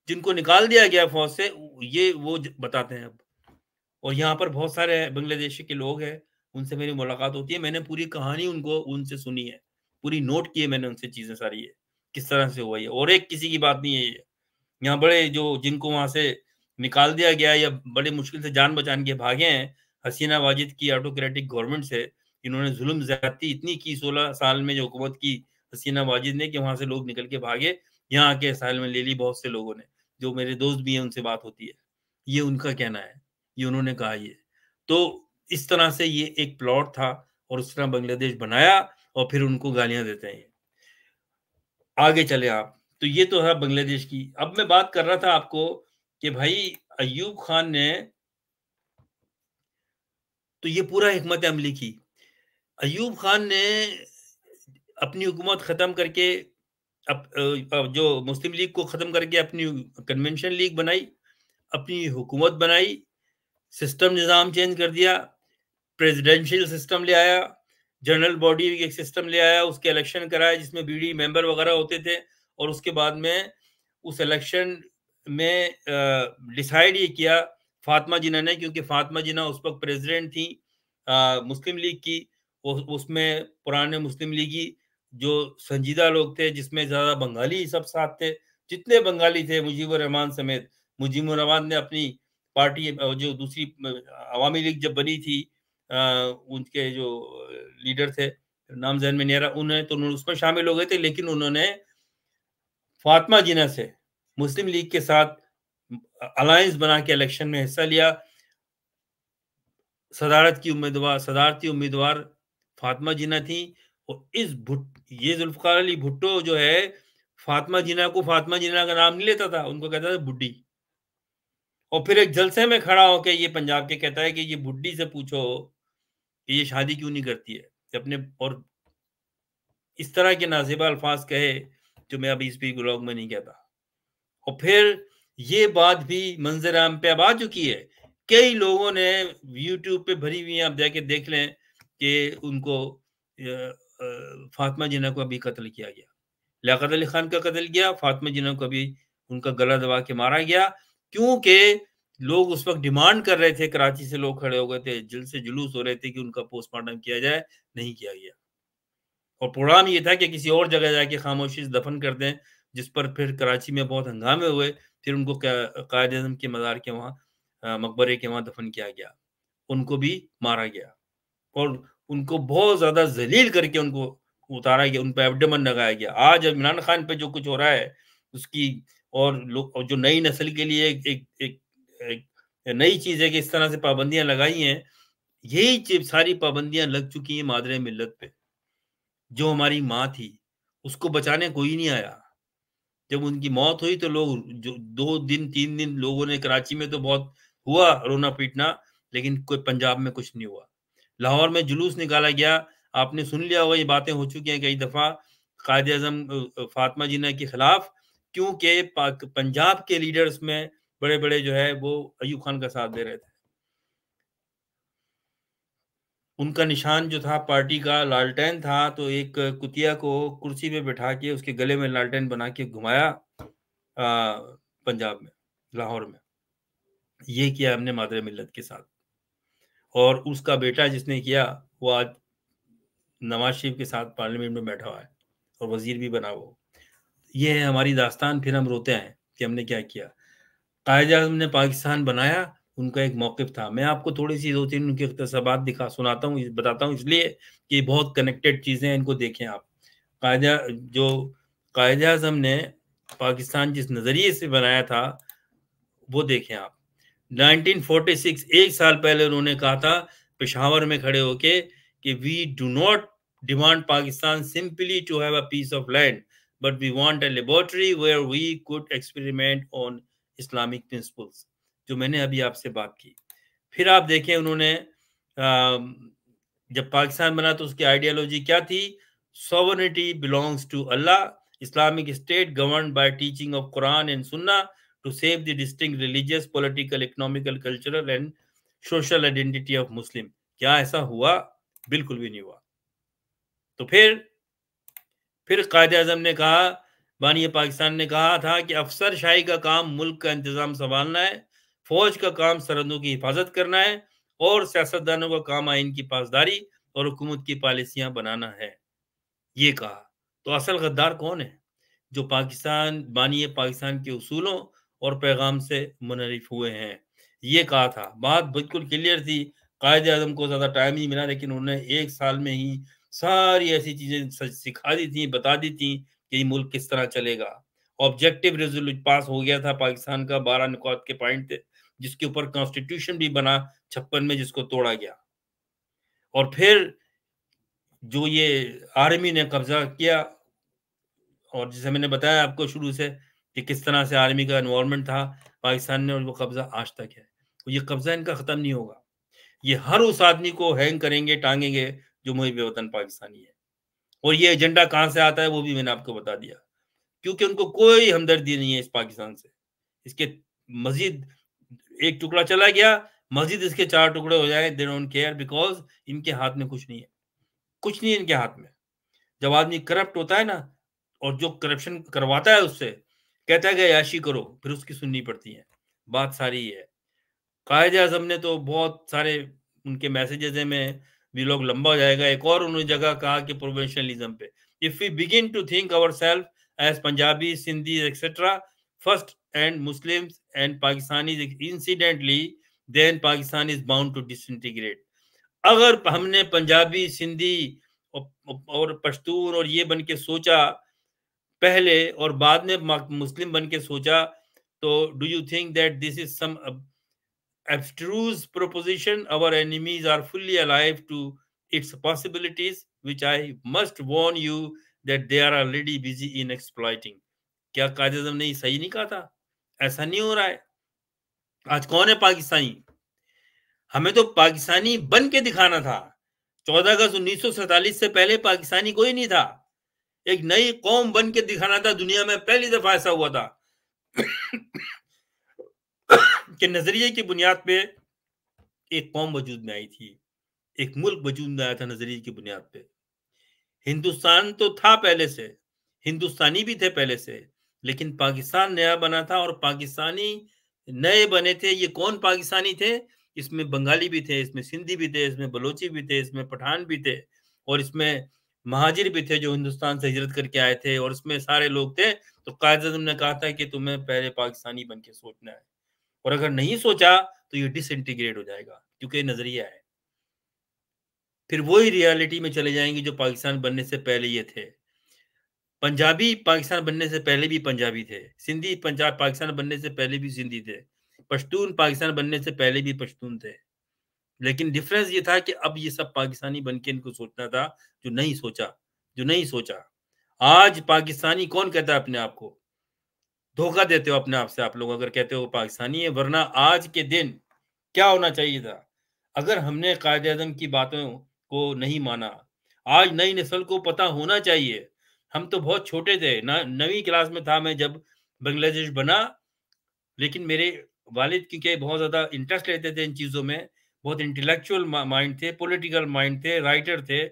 जिनको निकाल दिया गया फौज से, ये वो बताते हैं अब। और यहाँ पर बहुत सारे बांग्लादेशी के लोग हैं, उनसे मेरी मुलाकात होती है, मैंने पूरी कहानी उनसे सुनी है, पूरी नोट की है मैंने उनसे चीजें सारी है, किस तरह से हुआ है। और एक किसी की बात नहीं है ये, यहाँ बड़े जो जिनको वहां से निकाल दिया गया या बड़े मुश्किल से जान बचाने के भागे हैं हसीना वाजिद की ऑटोक्रेटिक गवर्नमेंट से, इन्होंने जुल्म ज्यादती इतनी की 16 साल में जो हुकूमत की हसीना वाजिद ने, कि वहां से लोग निकल के भागे, यहाँ आके असाइलम में ले ली बहुत से लोगों ने, जो मेरे दोस्त भी हैं उनसे बात होती है, ये उनका कहना है, ये उन्होंने कहा। ये तो इस तरह से ये एक प्लॉट था और उस तरह बांग्लादेश बनाया और फिर उनको गालियां देते हैं। आगे चले आप, तो ये तो है बांग्लादेश की। अब मैं बात कर रहा था आपको कि भाई अयूब खान ने तो ये पूरा हिकमत अमली की। अयूब खान ने अपनी हुकूमत खत्म करके अब जो मुस्लिम लीग को खत्म करके अपनी कन्वेंशन लीग बनाई, अपनी हुकूमत बनाई, सिस्टम निज़ाम चेंज कर दिया, प्रेसिडेंशियल सिस्टम ले आया, जनरल बॉडी एक सिस्टम ले आया, उसके इलेक्शन कराए जिसमें बीडी मेंबर वगैरह होते थे, और उसके बाद में उस इलेक्शन में डिसाइड ये किया फातिमा जिन्ना ने, क्योंकि फातिमा जिन्ना उस वक्त प्रेसिडेंट थी मुस्लिम लीग की। उसमें पुराने मुस्लिम लीगी जो संजीदा लोग थे, जिसमें ज़्यादा बंगाली सब साथ थे, जितने बंगाली थे मुजीबुर रहमान समेत। मुजीबुर रहमान ने अपनी पार्टी जो दूसरी अवामी लीग जब बनी थी, उनके जो लीडर थे, नाम ज़हन में नहीं आ रहा, उन्हें तो उसमें शामिल हो गए थे, लेकिन उन्होंने फातिमा जिन्ना से मुस्लिम लीग के साथ अलायंस बना के इलेक्शन में हिस्सा लिया। सदारती उम्मीदवार फातिमा जिन्ना थी। और ये जुल्फकार अली भुट्टो जो है, फातिमा जिन्ना को फातिमा जिन्ना का नाम नहीं लेता था, उनको कहता था बुड्ढी। और फिर एक जलसे में खड़ा होकर ये पंजाब के कहता है कि ये बुड्ढी से पूछो कि ये शादी क्यों नहीं करती है अपने, और इस तरह के नाज़ेबा अल्फाज कहे जो मैं अभी इस ब्लॉग में नहीं कहता। और फिर ये बात भी मंजर आम पे अब आ चुकी है, कई लोगों ने यूट्यूब पे भरी हुई है, आप जाके देख लें कि उनको फातिमा जिन्ना को अभी कत्ल किया गया, लियाकत अली खान का कत्ल किया, फातिमा जिन्ना को अभी उनका गला दबा के मारा गया, क्योंकि लोग उस वक्त डिमांड कर रहे थे, कराची से लोग खड़े हो गए थे, दिल से जुलूस हो रहे थे कि उनका पोस्टमार्टम किया जाए, नहीं किया गया। और प्रोग्राम ये था कि किसी और जगह जाके खामोशी से दफन कर दें, जिस पर फिर कराची में बहुत हंगामे हुए, फिर उनको कायद-ए-आज़म के मज़ार के वहाँ मकबरे के वहाँ दफन किया गया, उनको भी मारा गया और उनको बहुत ज़्यादा ज़लील करके उनको उतारा गया, उन पे एब्डमन लगाया गया। आज इमरान खान पे जो कुछ हो रहा है उसकी, और जो नई नस्ल के लिए एक नई चीज़ है कि इस तरह से पाबंदियाँ लगाई हैं, यही सारी पाबंदियाँ लग चुकी हैं मादरे मिल्लत पे। जो हमारी माँ थी, उसको बचाने कोई नहीं आया। जब उनकी मौत हुई तो लोग जो 2 दिन 3 दिन लोगों ने कराची में तो बहुत हुआ रोना-पीटना, लेकिन कोई पंजाब में कुछ नहीं हुआ। लाहौर में जुलूस निकाला गया, आपने सुन लिया होगा, ये बातें हो चुकी हैं कई दफ़ा कायद-ए-आज़म फातिमा जिन्ना के खिलाफ, क्योंकि पंजाब के लीडर्स में बड़े-बड़े जो है वो अयूब खान का साथ दे रहे थे। उनका निशान जो था पार्टी का लालटेन था, तो एक कुतिया को कुर्सी पे बिठा के उसके गले में लालटेन बना के घुमाया पंजाब में, लाहौर में। ये किया हमने मादरे मिल्लत के साथ। और उसका बेटा जिसने किया, वो आज नवाज शरीफ के साथ पार्लियामेंट में बैठा हुआ है और वजीर भी बना वो। ये है हमारी दास्तान, फिर हम रोते हैं कि हमने क्या किया। कायद-ए-आज़म ने पाकिस्तान बनाया, उनका एक मौक़िफ़ था। मैं आपको थोड़ी-सी 2-3 उनके इक़्तिसाबात सुनाता हूँ, बताता हूँ, इसलिए कि बहुत कनेक्टेड चीज़ें हैं, इनको देखें आप। जो कायद-ए-आज़म ने पाकिस्तान जिस नज़रिए से बनाया था, वो देखें आप। 1946 1 साल पहले उन्होंने कहा था पेशावर में खड़े होके कि we do not demand Pakistan simply to have a piece of land, but we want a laboratory where we could experiment on Islamic principles, जो मैंने अभी आपसे बात की। फिर आप देखें उन्होंने जब पाकिस्तान बना तो उसकी आइडियोलॉजी क्या थी? Sovereignty belongs to Allah, Islamic state governed by teaching of Quran and Sunnah to save the distinct religious, political, economical, cultural and social identity of Muslim. क्या ऐसा हुआ? बिल्कुल भी नहीं हुआ। तो फिर कायद-ए-आज़म ने कहा, बानी पाकिस्तान ने कहा था कि अफसरशाही का काम मुल्क का इंतजाम संभालना है, फौज का काम सरहदों की हिफाजत करना है और सियासतदानों का काम आइन की पासदारी और हुकूमत की पॉलिसियां बनाना है, ये कहा। तो असल गद्दार कौन है? जो पाकिस्तान बानी पाकिस्तान के उसूलों और पैगाम से मुनरिफ हुए हैं, ये कहा था। बात बिल्कुल क्लियर थी। कायद आज़म को ज़्यादा टाइम नहीं मिला, लेकिन उन्होंने 1 साल में ही सारी ऐसी चीज़ें सिखा दी थी, बता दी थी कि ये मुल्क किस तरह चलेगा। ऑब्जेक्टिव रेज़ोल्यूशन पास हो गया था पाकिस्तान का, 12 नुकात के पॉइंट थे, जिसके ऊपर कॉन्स्टिट्यूशन भी बना 56 में, जिसको तोड़ा गया। और फिर जो ये आर्मी ने कब्जा किया, और जैसे मैंने बताया आपको शुरू से कि किस तरह से आर्मी का इन्वॉल्वमेंट था पाकिस्तान में, और वो कब्जा आज तक है। तो ये कब्जा इनका खत्म नहीं होगा। ये हर उस आदमी को हैंग करेंगे, टांगेंगे जो मुहिब वतन पाकिस्तानी है। और ये एजेंडा कहाँ से आता है वो भी मैंने आपको बता दिया, क्योंकि उनको कोई हमदर्दी नहीं है इस पाकिस्तान से। इसके मजीद एक टुकड़ा चला गया, मजीद इसके 4 टुकड़े हो जाए, दे डोंट केयर, बिकॉज इनके हाथ में कुछ नहीं है, कुछ नहीं है इनके हाथ में। जब आदमी करप्ट होता है ना, और जो करप्शन करवाता है उससे कहता है कि याशी करो, फिर उसकी सुननी पड़ती है। बात सारी ये है। कायद आज़म ने तो बहुत सारे उनके मैसेजेस में भी लोग लंबा हो जाएगा। एक और उन्होंने जगह कहा कि प्रोविंशियलिज्म पे, if we begin to think ourself as Punjabi, Sindhi etcetera first and Muslims and Pakistanis incidentally, then Pakistan is bound to disintegrate. अगर हमने पंजाबी, सिंधी और पश्तून और ये बन के सोचा पहले, और बाद में मुस्लिम बन के सोचा, तो do you think that this is some abstruse proposition? Our enemies are fully alive to its possibilities, which I must warn you that they are already busy in exploiting. क्या कायद आज़म ने सही नहीं कहा था? ऐसा नहीं हो रहा है। आज कौन है पाकिस्तानी? हमें तो पाकिस्तानी बन के दिखाना था। 14 अगस्त 1947 से पहले पाकिस्तानी कोई नहीं था। एक नई कौम बन के दिखाना था। दुनिया में पहली दफा ऐसा हुआ था कि नजरिए की बुनियाद पे एक कौम वजूद में आई थी, एक मुल्क वजूद में आया था नजरिए की बुनियाद पे। हिंदुस्तान तो था पहले से, हिंदुस्तानी भी थे पहले से, लेकिन पाकिस्तान नया बना था, और पाकिस्तानी नए बने थे। ये कौन पाकिस्तानी थे? इसमें बंगाली भी थे, इसमें सिंधी भी थे, इसमें बलोची भी थे, इसमें पठान भी थे, और इसमें महाजिर भी थे जो हिंदुस्तान से हिजरत करके आए थे, और इसमें सारे लोग थे। तो कायद आज़म ने कहा था कि तुम्हें पहले पाकिस्तानी बन के सोचना है, और अगर नहीं सोचा तो ये डिसइंटीग्रेट हो जाएगा, क्योंकि नजरिया है। फिर वही रियलिटी में चले जाएंगे जो पाकिस्तान बनने से पहले ये थे। पंजाबी पाकिस्तान बनने से पहले भी पंजाबी थे, सिंधी पंजाब पाकिस्तान बनने से पहले भी सिंधी थे, पश्तून पाकिस्तान बनने से पहले भी पश्तून थे। लेकिन डिफरेंस ये था कि अब ये सब पाकिस्तानी बन के इनको सोचना था, जो नहीं सोचा, जो नहीं सोचा। आज पाकिस्तानी कौन कहता है अपने आप को? धोखा देते हो अपने आप से आप लोग अगर कहते हो पाकिस्तानी है, वरना आज के दिन क्या होना चाहिए था? अगर हमने कायद आज़म की बातों को नहीं माना, आज नई नस्ल को पता होना चाहिए। हम तो बहुत छोटे थे, ना 9वीं क्लास में था मैं जब बांग्लादेश बना, लेकिन मेरे वालिद क्योंकि बहुत ज़्यादा इंटरेस्ट लेते थे इन चीज़ों में, बहुत इंटेलेक्चुअल माइंड थे, पॉलिटिकल माइंड थे, राइटर थे।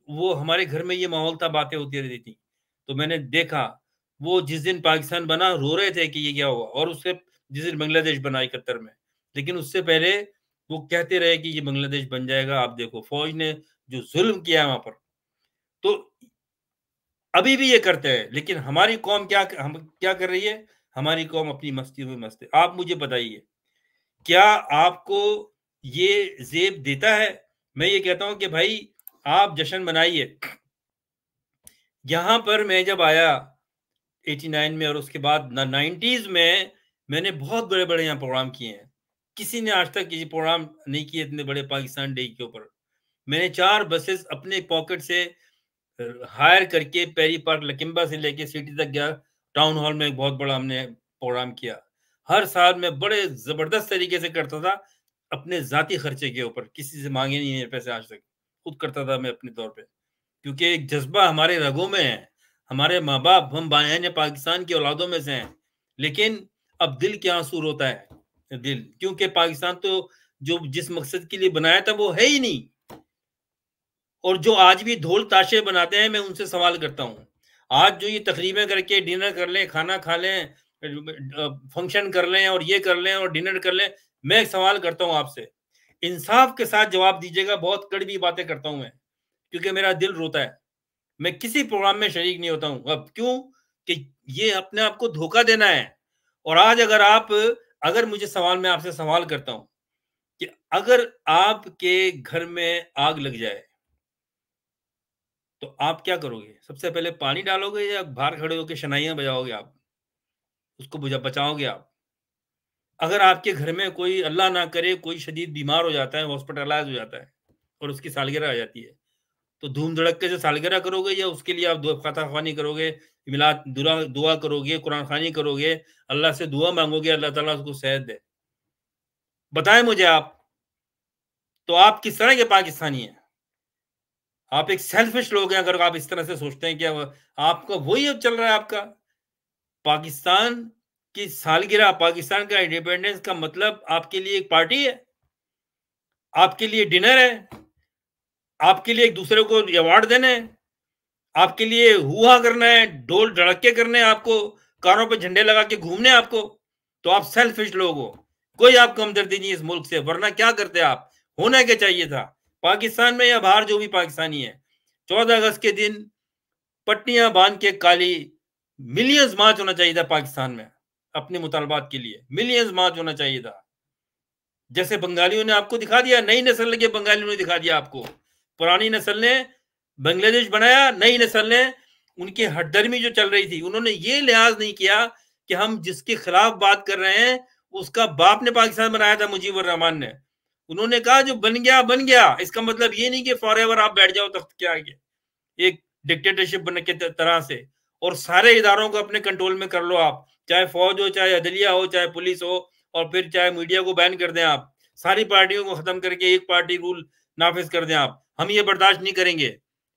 वो हमारे घर में ये माहौल था, बातें होती रहती थी। तो मैंने देखा, वो जिस दिन पाकिस्तान बना रो रहे थे कि ये क्या हुआ, और उससे जिस दिन बांग्लादेश बना 71 में, लेकिन उससे पहले वो कहते रहे कि ये बांग्लादेश बन जाएगा। आप देखो फौज ने जो जुल्म किया वहां पर, तो अभी भी ये करते हैं। लेकिन हमारी कौम हम क्या कर रही है? हमारी कौम अपनी मस्ती में मस्त है। आप मुझे बताइए, क्या आपको ये जेब देता है? मैं ये कहता हूं कि भाई आप जश्न मनाइए। यहां पर मैं जब आया 89 में, और उसके बाद 90s में मैंने बहुत बड़े बड़े यहाँ प्रोग्राम किए हैं। किसी ने आज तक ये प्रोग्राम नहीं किए इतने बड़े पाकिस्तान डे के ऊपर। मैंने 4 बसेस अपने पॉकेट से हायर करके पेरी पार्क लकिम्बा से लेके सिटी तक गया। टाउन हॉल में एक बहुत बड़ा हमने प्रोग्राम किया। हर साल मैं बड़े जबरदस्त तरीके से करता था, अपने जाती खर्चे के ऊपर। किसी से मांगे नहीं है पैसे आज तक, खुद करता था मैं अपने तौर पे, क्योंकि एक जज्बा हमारे रगों में है। हमारे माँ बाप, हम बायान पाकिस्तान की औलादों में से हैं, लेकिन अब दिल के आंसू रोता है दिल, क्योंकि पाकिस्तान तो जो जिस मकसद के लिए बनाया था वो है ही नहीं। और जो आज भी ढोल ताशे बनाते हैं, मैं उनसे सवाल करता हूँ, आज जो ये तकरीबें करके डिनर कर लें, खाना खा लें, फंक्शन कर लें और ये कर लें और डिनर कर लें, मैं एक सवाल करता हूँ आपसे, इंसाफ के साथ जवाब दीजिएगा। बहुत कड़वी बातें करता हूँ मैं, क्योंकि मेरा दिल रोता है। मैं किसी प्रोग्राम में शरीक नहीं होता हूँ। अब क्यों? कि ये अपने आप को धोखा देना है। और आज अगर मुझे सवाल, मैं आपसे सवाल करता हूँ कि अगर आपके घर में आग लग जाए, तो आप क्या करोगे? सबसे पहले पानी डालोगे या बाहर खड़े होके शनाइयाँ बजाओगे आप? उसको बचाओगे आप? अगर आपके घर में कोई, अल्लाह ना करे, कोई शदीद बीमार हो जाता है, हॉस्पिटलाइज़ हो जाता है और उसकी सालगिरह आ जाती है, तो धूम-धड़क्के से सालगिरह करोगे या उसके लिए आप फ़ातहा-ख़्वानी करोगे, मिलाद दुआ करोगे, कुरान ख़्वानी करोगे, अल्लाह से दुआ माँगोगे, अल्लाह ताला उसको सेहत दे? बताएँ मुझे आप, तो आप किस तरह के पाकिस्तानी हैं? आप एक सेल्फिश लोग हैं अगर आप इस तरह से सोचते हैं कि अब आपका वही अब चल रहा है आपका। पाकिस्तान की सालगिरह, पाकिस्तान का इंडिपेंडेंस का मतलब आपके लिए एक पार्टी है, आपके लिए डिनर है, आपके लिए एक दूसरे को अवार्ड देने हैं, आपके लिए हुआ करना है, ढोल ढड़क्के करने हैं आपको, कारों पे झंडे लगा के घूमने हैं आपको। तो आप सेल्फिश लोग हो, कोई आपको हमदर्दी नहीं है इस मुल्क से, वरना क्या करते आप? होना क्या चाहिए था? पाकिस्तान में या बाहर जो भी पाकिस्तानी है, 14 अगस्त के दिन पट्टियां बांध के काली मिलियंस मार्च होना चाहिए था पाकिस्तान में, अपने मुतालबात के लिए मिलियंस मार्च होना चाहिए था। जैसे बंगालियों ने आपको दिखा दिया, नई नस्ल के बंगालियों ने दिखा दिया आपको। पुरानी नस्ल ने बांग्लादेश बनाया, नई नस्ल ने उनकी हठधर्मी जो चल रही थी, उन्होंने ये लिहाज नहीं किया कि हम जिसके खिलाफ बात कर रहे हैं उसका बाप ने पाकिस्तान बनाया था, मुजीबुर रहमान ने। उन्होंने कहा जो बन गया, इसका मतलब ये नहीं कि फॉरएवर आप बैठ जाओ तख्त के आगे एक डिक्टेटरशिप बनने के तरह से, और सारे इदारों को अपने कंट्रोल में कर लो आप, चाहे फौज हो, चाहे अदलिया हो, चाहे पुलिस हो, और फिर चाहे मीडिया को बैन कर दें आप, सारी पार्टियों को खत्म करके एक पार्टी रूल नाफिज कर दें आप। हम ये बर्दाश्त नहीं करेंगे।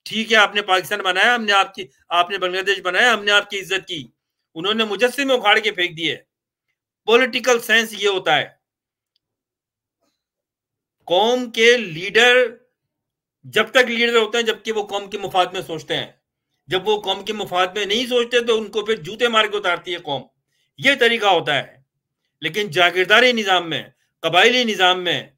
ठीक है, आपने पाकिस्तान बनाया, आपने बांग्लादेश बनाया, हमने आपकी इज्जत की, उन्होंने मुजस्सिमे उखाड़ के फेंक दिए। पॉलिटिकल सेंस ये होता है। कौम के लीडर जब तक लीडर होते हैं जबकि वो कौम के मुफाद में सोचते हैं, जब वो कौम के मुफाद में नहीं सोचते तो उनको फिर जूते मार के उतारती है कौम। ये तरीका होता है। लेकिन जागीरदारी निजाम में, कबायली निजाम में,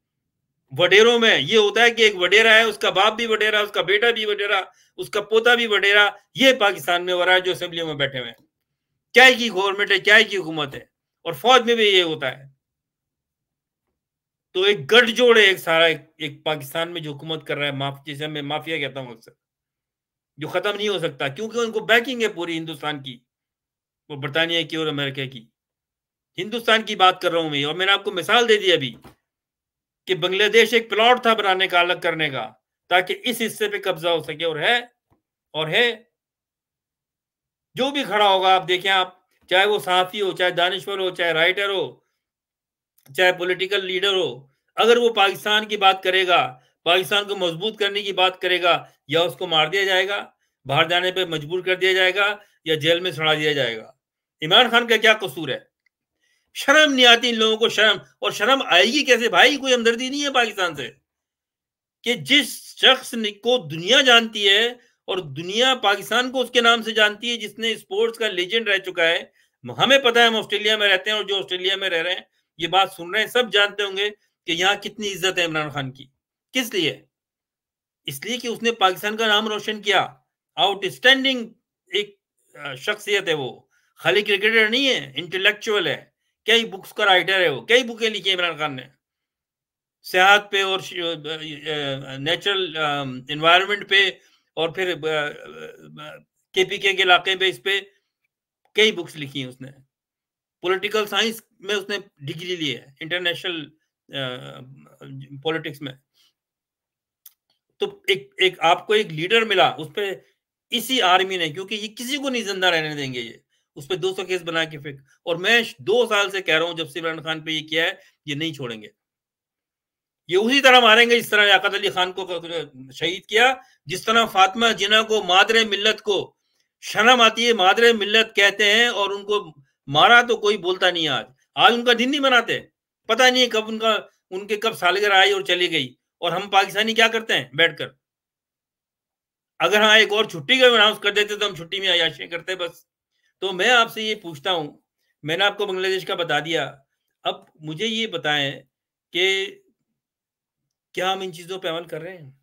वडेरों में ये होता है कि एक वडेरा है, उसका बाप भी वडेरा, उसका बेटा भी वडेरा, उसका पोता भी वडेरा। ये पाकिस्तान में हो रहा है जो असेंबलियों में बैठे हुए हैं। क्या की गवर्नमेंट है, क्या की हुकूमत है, और फौज में भी ये होता है। तो एक गठजोड़ है, एक सारा एक पाकिस्तान में जो हुकूमत कर रहा है, जिसे मैं माफिया कहता हूँ अक्सर, जो खत्म नहीं हो सकता, क्योंकि उनको बैकिंग है पूरी हिंदुस्तान की, वो बरतानिया की और अमेरिका की। हिंदुस्तान की बात कर रहा हूं मैं, और मैंने आपको मिसाल दे दी अभी कि बांग्लादेश एक प्लॉट था बनाने का, अलग करने का, ताकि इस हिस्से पे कब्जा हो सके, और है। जो भी खड़ा होगा आप देखें, आप चाहे वो सहाफी हो, चाहे दानिश्वर हो, चाहे राइटर हो, चाहे पॉलिटिकल लीडर हो, अगर वो पाकिस्तान की बात करेगा, पाकिस्तान को मजबूत करने की बात करेगा, या उसको मार दिया जाएगा, बाहर जाने पे मजबूर कर दिया जाएगा, या जेल में सड़ा दिया जाएगा। इमरान खान का क्या कसूर है? शर्म नहीं आती इन लोगों को? शर्म, और शर्म आएगी कैसे भाई? कोई हमदर्दी नहीं है पाकिस्तान से कि जिस शख्स को दुनिया जानती है, और दुनिया पाकिस्तान को उसके नाम से जानती है, जिसने स्पोर्ट्स का लेजेंड रह चुका है। हमें पता है, हम ऑस्ट्रेलिया में रहते हैं, और जो ऑस्ट्रेलिया में रह रहे हैं, ये बात सुन रहे हैं, सब जानते होंगे कि यहाँ कितनी इज्जत है इमरान खान की। किस लिए? इसलिए कि उसने पाकिस्तान का नाम रोशन किया। आउटस्टैंडिंग एक शख्सियत है वो, खाली क्रिकेटर नहीं है, इंटेलेक्चुअल है। कई बुक्स का राइटर है वो, कई बुकें लिखी है इमरान खान ने, सेहत पे और नेचुरल एनवायरनमेंट पे, और फिर केपीके के इलाके पे, इस पे कई बुक्स लिखी हैं उसने। पॉलिटिकल साइंस में उसने डिग्री ली है, इंटरनेशनल पॉलिटिक्स में। तो एक आपको एक लीडर मिला, उस पे इसी आर्मी ने, क्योंकि ये किसी को नहीं जिंदा रहने देंगे, ये उस पे 200 केस बना के फेंक। और मैं 2 साल से कह रहा हूं, जब से इमरान खान पे ये किया है, ये नहीं छोड़ेंगे। ये उसी तरह मारेंगे जिस तरह लियाकत अली खान को शहीद किया, जिस तरह फातिमा जिन्ना को, मादरे मिल्लत को, शर्म आती है, मादरे मिल्लत कहते हैं, और उनको मारा तो कोई बोलता नहीं आज। आज उनका दिन नहीं मनाते, पता नहीं कब उनके कब सालगिरह आई और चली गई, और हम पाकिस्तानी क्या करते हैं बैठकर? अगर हाँ एक और छुट्टी का अनाउंस कर देते तो हम छुट्टी में अय्याशी करते बस। तो मैं आपसे ये पूछता हूँ, मैंने आपको बांग्लादेश का बता दिया, अब मुझे ये बताएं कि क्या हम इन चीजों पे अमल कर रहे हैं?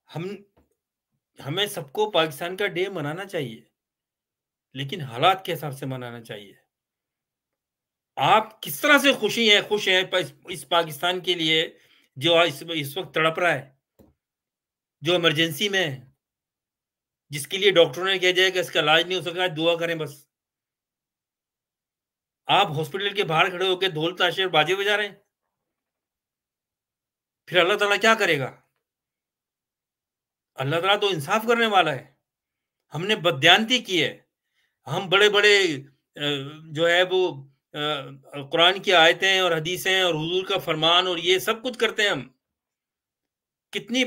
हम हमें सबको पाकिस्तान का डे मनाना चाहिए, लेकिन हालात के हिसाब से मनाना चाहिए। आप किस तरह से खुश हैं इस पाकिस्तान के लिए जो इस वक्त तड़प रहा है, जो इमरजेंसी में है, जिसके लिए डॉक्टरों ने कह दिया कि इसका इलाज नहीं हो सका, दुआ करें बस। आप हॉस्पिटल के बाहर खड़े होकर ढोल ताशे और बाजे बजा रहे हैं, फिर अल्लाह ताला क्या करेगा? अल्लाह ताला तो इंसाफ करने वाला है। हमने बददियानती की है, हम बड़े-बड़े जो है वो कुरान की आयतें और हदीसें और हुजूर का फरमान और ये सब कुछ करते हैं हम। कितनी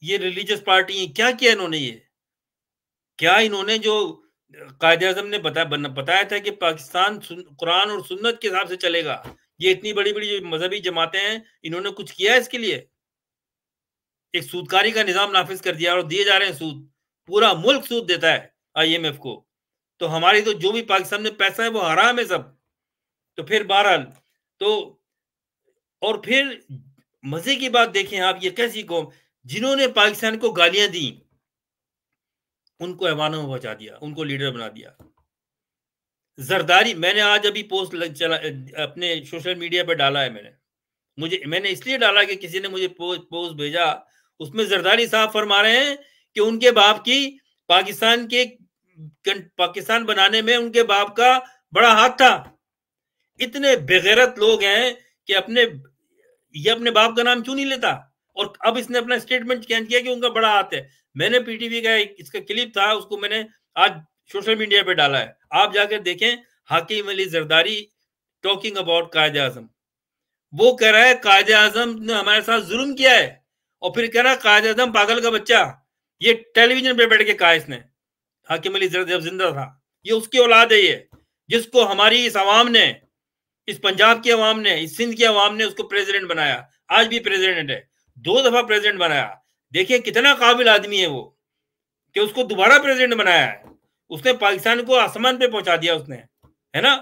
ये रिलीजियस पार्टी क्या किया इन्होंने ये? क्या इन्होंने जो कायदे-आज़म ने बताया था कि पाकिस्तान कुरान और सुन्नत के हिसाब से चलेगा। ये इतनी बड़ी-बड़ी जो मज़हबी जमातें हैं, इन्होंने कुछ किया है इसके लिए? एक सूदकारी का निज़ाम नाफ़िज़ कर दिया और दिए जा रहे हैं सूद। पूरा मुल्क सूद देता है आईएमएफ को। तो हमारी तो जो भी पाकिस्तान में पैसा है वो हराम है सब। तो फिर बहरहाल तो और फिर मज़े की बात देखें आप, ये कैसी कौम जिन्होंने पाकिस्तान को गालियाँ दी, उनको ऐवानों में पहुँचा दिया, उनको लीडर बना दिया। ज़रदारी मैंने आज अभी पोस्ट अपने सोशल मीडिया पे डाला है मैंने इसलिए डाला कि किसी ने मुझे पोस्ट भेजा, उसमें ज़रदारी साहब फरमा रहे हैं कि उनके बाप की पाकिस्तान बनाने में उनके बाप का बड़ा हाथ था। इतने बेगैरत लोग हैं कि अपने बाप का नाम क्यों नहीं लेता, और अब इसने अपना स्टेटमेंट चेंज किया कि उनका बड़ा हाथ है। मैंने पीटीवी का इसका क्लिप था, उसको मैंने आज सोशल मीडिया पे डाला है, आप जाकर देखें। हाकिम अली जरदारी टॉकिंग अबाउट कायदे आजम, वो कह रहा है कायदे आजम ने हमारे साथ जुल्म किया है, और फिर कह रहा है कायदे आजम पागल का बच्चा। ये टेलीविजन पे बैठ के कहा इसने, हाकिम अली जब जिंदा था। ये उसकी औलाद है ये, जिसको हमारी इस आवाम ने, इस पंजाब की आवाम ने, इस सिंध की आवाम ने उसको प्रेसिडेंट बनाया, आज भी प्रेसिडेंट है, 2 दफा प्रेसिडेंट बनाया। देखिए कितना काबिल आदमी है वो, कि उसको दोबारा प्रेसिडेंट बनाया है। उसने पाकिस्तान को आसमान पे पहुंचा दिया उसने, है ना।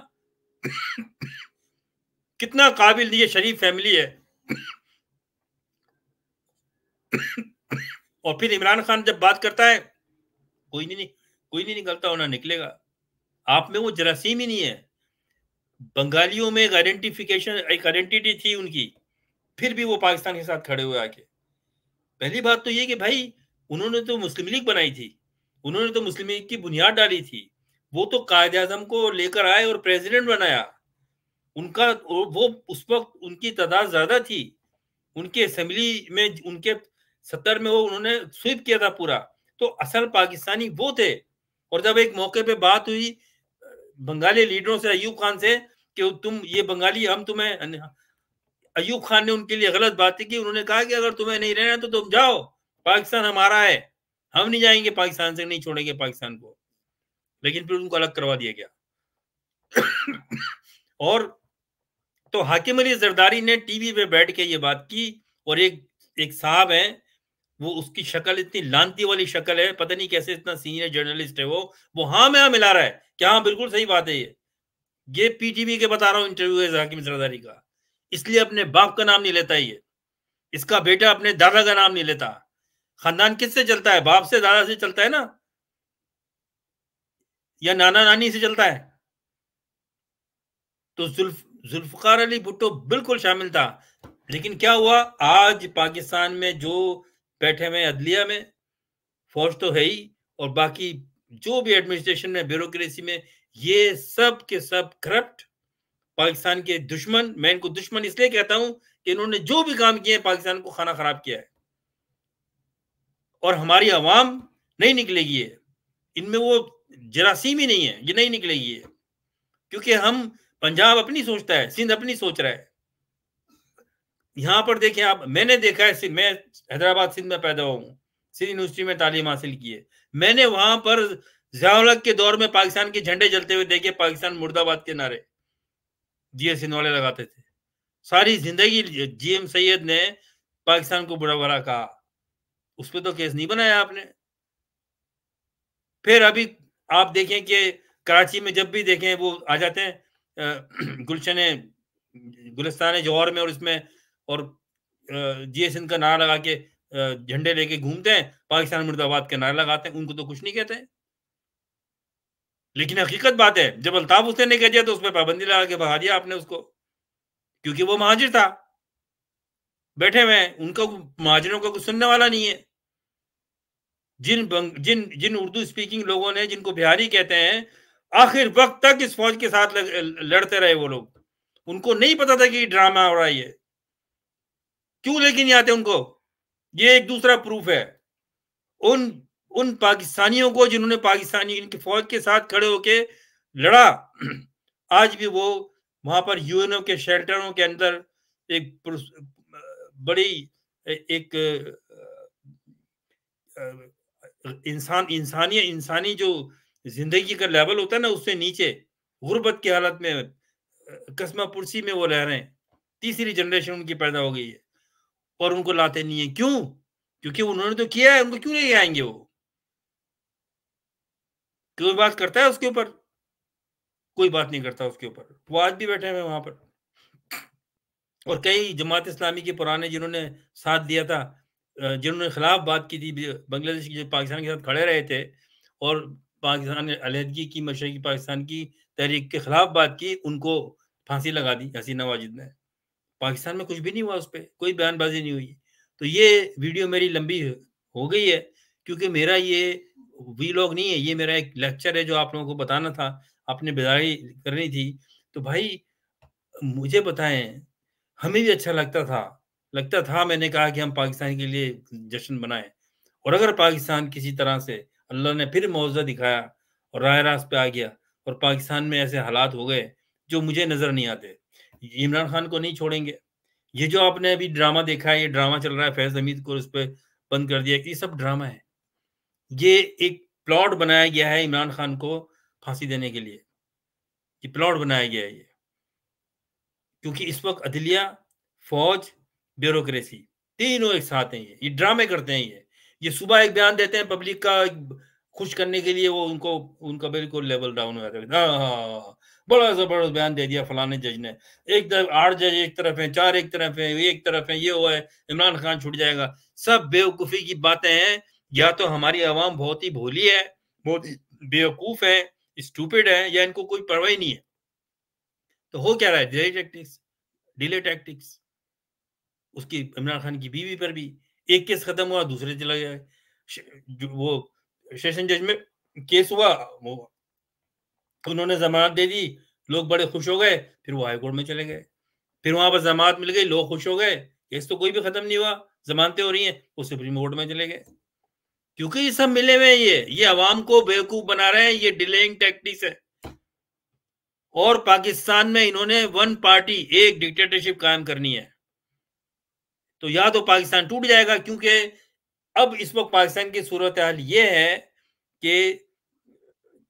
कितना काबिल ये शरीफ फैमिली है। और फिर इमरान खान जब बात करता है, कोई नहीं निकलता होना निकलेगा। आप में वो जरासीम ही नहीं है। बंगालियों में एक आइडेंटिटी थी उनकी, फिर भी वो पाकिस्तान के साथ खड़े हुए आके। पहली बात तो ये कि भाई उन्होंने तो मुस्लिम लीग बनाई थी, उन्होंने तो मुस्लिम लीग की बुनियाद डाली थी, वो तो कायदे आजम को लेकर आए और प्रेसिडेंट बनाया। उनका वो उस वक्त उनकी तादाद ज्यादा थी, उनके असेंबली में उनके 70 में वो उन्होंने स्वीप किया था पूरा। तो असल पाकिस्तानी वो थे। और जब एक मौके पे बात हुई बंगाली लीडरों से, अयूब खान से, कि तुम ये बंगाली हम तुम्हें, अयूब खान ने उनके लिए गलत बातें की। उन्होंने कहा कि अगर तुम्हें नहीं रहना तो तुम जाओ, पाकिस्तान हमारा है, हम नहीं जाएंगे पाकिस्तान से, नहीं छोड़ेंगे पाकिस्तान को। लेकिन फिर उनको अलग करवा दिया गया। और तो हाकिम अली जरदारी ने टीवी पे बैठ के ये बात की, और एक साहब है, वो उसकी शक्ल इतनी लानती वाली शक्ल है, पता नहीं कैसे इतना सीनियर जर्नलिस्ट है वो हाँ में हाँ मिला रहा है कि हाँ बिल्कुल सही बात है। ये पीटीवी के बता रहा हूँ इंटरव्यू है हाकिम जरदारी का। इसलिए अपने बाप का नाम नहीं लेता ये, इसका बेटा अपने दादा का नाम नहीं लेता। खानदान किससे चलता है? बाप से, दादा से चलता है ना, या नाना नानी से चलता है। तो जुल्फकार अली भुट्टो बिल्कुल शामिल था। लेकिन क्या हुआ, आज पाकिस्तान में जो बैठे हुए अदलिया में, फौज तो है ही, और बाकी जो भी एडमिनिस्ट्रेशन में, ब्यूरोक्रेसी में, ये सब के सब करप्ट पाकिस्तान के दुश्मन। मैं इनको दुश्मन इसलिए कहता हूं कि इन्होंने जो भी काम किए पाकिस्तान को खाना खराब किया है, और हमारी आवाम नहीं निकलेगी ये, इनमें वो जरासीम ही नहीं है, ये नहीं निकलेगी ये। क्योंकि हम, पंजाब अपनी सोचता है, सिंध अपनी सोच रहा है। यहाँ पर देखें आप, मैंने देखा है, मैं हैदराबाद सिंध में पैदा हुआ हूँ, सिंध यूनिवर्सिटी में तालीम हासिल की है। मैंने वहां पर ज़िया-उल-हक के दौर में पाकिस्तान के झंडे जलते हुए देखे, पाकिस्तान मुर्दाबाद के नारे जीएस सिंह वाले लगाते थे। सारी जिंदगी जीएम सैयद ने पाकिस्तान को बुरा भला कहा, उस पे तो केस नहीं बनाया आपने। फिर अभी आप देखें कि कराची में जब भी देखें वो आ जाते हैं गुलशन गुलिस्तान जौहर में और इसमें, और जीएस सिंह का नारा लगा के झंडे लेके घूमते हैं, पाकिस्तान मुर्दाबाद के नारे लगाते हैं, उनको तो कुछ नहीं कहते हैं। लेकिन हकीकत बात है, जब अल्ताफ हुसैन ने कह दिया तो उस पर पाबंदी लगा के भगा दिया आपने उसको, क्योंकि वो महाजिर था, बैठे हुए हैं, उनको महाजिरों को कुछ सुनने वाला नहीं है। जिन जिन उर्दू स्पीकिंग लोगों ने, जिनको बिहारी कहते हैं, आखिर वक्त तक इस फौज के साथ लड़ते रहे वो लोग, उनको नहीं पता था कि ड्रामा हो रहा है ये। क्यों लेके नहीं आते उनको? ये एक दूसरा प्रूफ है। उन उन पाकिस्तानियों को जिन्होंने पाकिस्तानी इनकी फौज के साथ खड़े होके लड़ा, आज भी वो वहां पर यूएनओ के शेल्टरों के अंदर एक बड़ी एक इंसानी जो जिंदगी का लेवल होता है ना, उससे नीचे गुर्बत की हालत में कस्मा पुरसी में वो रह रहे हैं। तीसरी जनरेशन उनकी पैदा हो गई है और उनको लाते नहीं है। क्यों? क्योंकि उन्होंने तो किया है, उनको क्यों नहीं आएंगे वो? कोई बात करता है उसके ऊपर? कोई बात नहीं करता उसके ऊपर। वो आज भी बैठे हुए वहां पर। और कई जमात इस्लामी के पुराने जिन्होंने साथ दिया था, जिन्होंने खिलाफ बात की थी बांग्लादेश की, जो पाकिस्तान के साथ खड़े रहे थे और पाकिस्तान अलहदगी की, मशरकी पाकिस्तान की तहरीक के खिलाफ बात की, उनको फांसी लगा दी हसीना वाजिद ने। पाकिस्तान में कुछ भी नहीं हुआ, उस पर कोई बयानबाजी नहीं हुई। तो ये वीडियो मेरी लंबी हो गई है, क्योंकि मेरा ये वीलॉग नहीं है, ये मेरा एक लेक्चर है जो आप लोगों को बताना था, आपने बेदारी करनी थी। तो भाई मुझे बताएं, हमें भी अच्छा लगता था, मैंने कहा कि हम पाकिस्तान के लिए जश्न बनाएं। और अगर पाकिस्तान किसी तरह से अल्लाह ने फिर मौजज़ा दिखाया और राह रास्त पे आ गया और पाकिस्तान में ऐसे हालात हो गए जो मुझे नजर नहीं आते, इमरान खान को नहीं छोड़ेंगे। ये जो आपने अभी ड्रामा देखा है, ये ड्रामा चल रहा है, फैज हमीद को उस पर बंद कर दिया, ये सब ड्रामा है। ये एक प्लॉट बनाया गया है इमरान खान को फांसी देने के लिए, ये प्लॉट बनाया गया है ये। क्योंकि इस वक्त अदलिया, फौज, ब्यूरोक्रेसी तीनों एक साथ हैं। ये ड्रामे करते हैं। ये सुबह एक बयान देते हैं पब्लिक का खुश करने के लिए, वो उनको उनका बिल्कुल लेवल डाउन हो जाता है। हाँ, बड़ा जबरदस्त बयान दे दिया फलाने जज ने, एक तरफ 8 जज एक तरफ है, 4 एक तरफ है, एक तरफ है, ये हुआ है, इमरान खान छूट जाएगा। सब बेवकूफी की बातें हैं। या तो हमारी आवाम बहुत ही भोली है, बहुत ही बेवकूफ है, स्टूपिड है, या इनको कोई परवाह ही नहीं है। तो हो क्या रहा है? Delay tactics. उसकी इमरान खान की बीवी पर भी एक केस खत्म हुआ, दूसरे चला गया। वो सेशन जज में केस हुआ, वो उन्होंने जमानत दे दी, लोग बड़े खुश हो गए, फिर वो हाई कोर्ट में चले गए, फिर वहां पर जमानत मिल गई, लोग खुश हो गए, केस तो कोई भी खत्म नहीं हुआ, जमानतें हो रही हैं, वो सुप्रीम कोर्ट में चले गए। क्योंकि ये सब मिले हुए हैं, ये अवाम को बेवकूफ बना रहे हैं, ये डिलेइंग टैक्टिक्स है। और पाकिस्तान में इन्होंने वन पार्टी, एक डिक्टेटरशिप कायम करनी है। तो या तो पाकिस्तान टूट जाएगा, क्योंकि अब इस वक्त पाकिस्तान की सूरत हाल ये है कि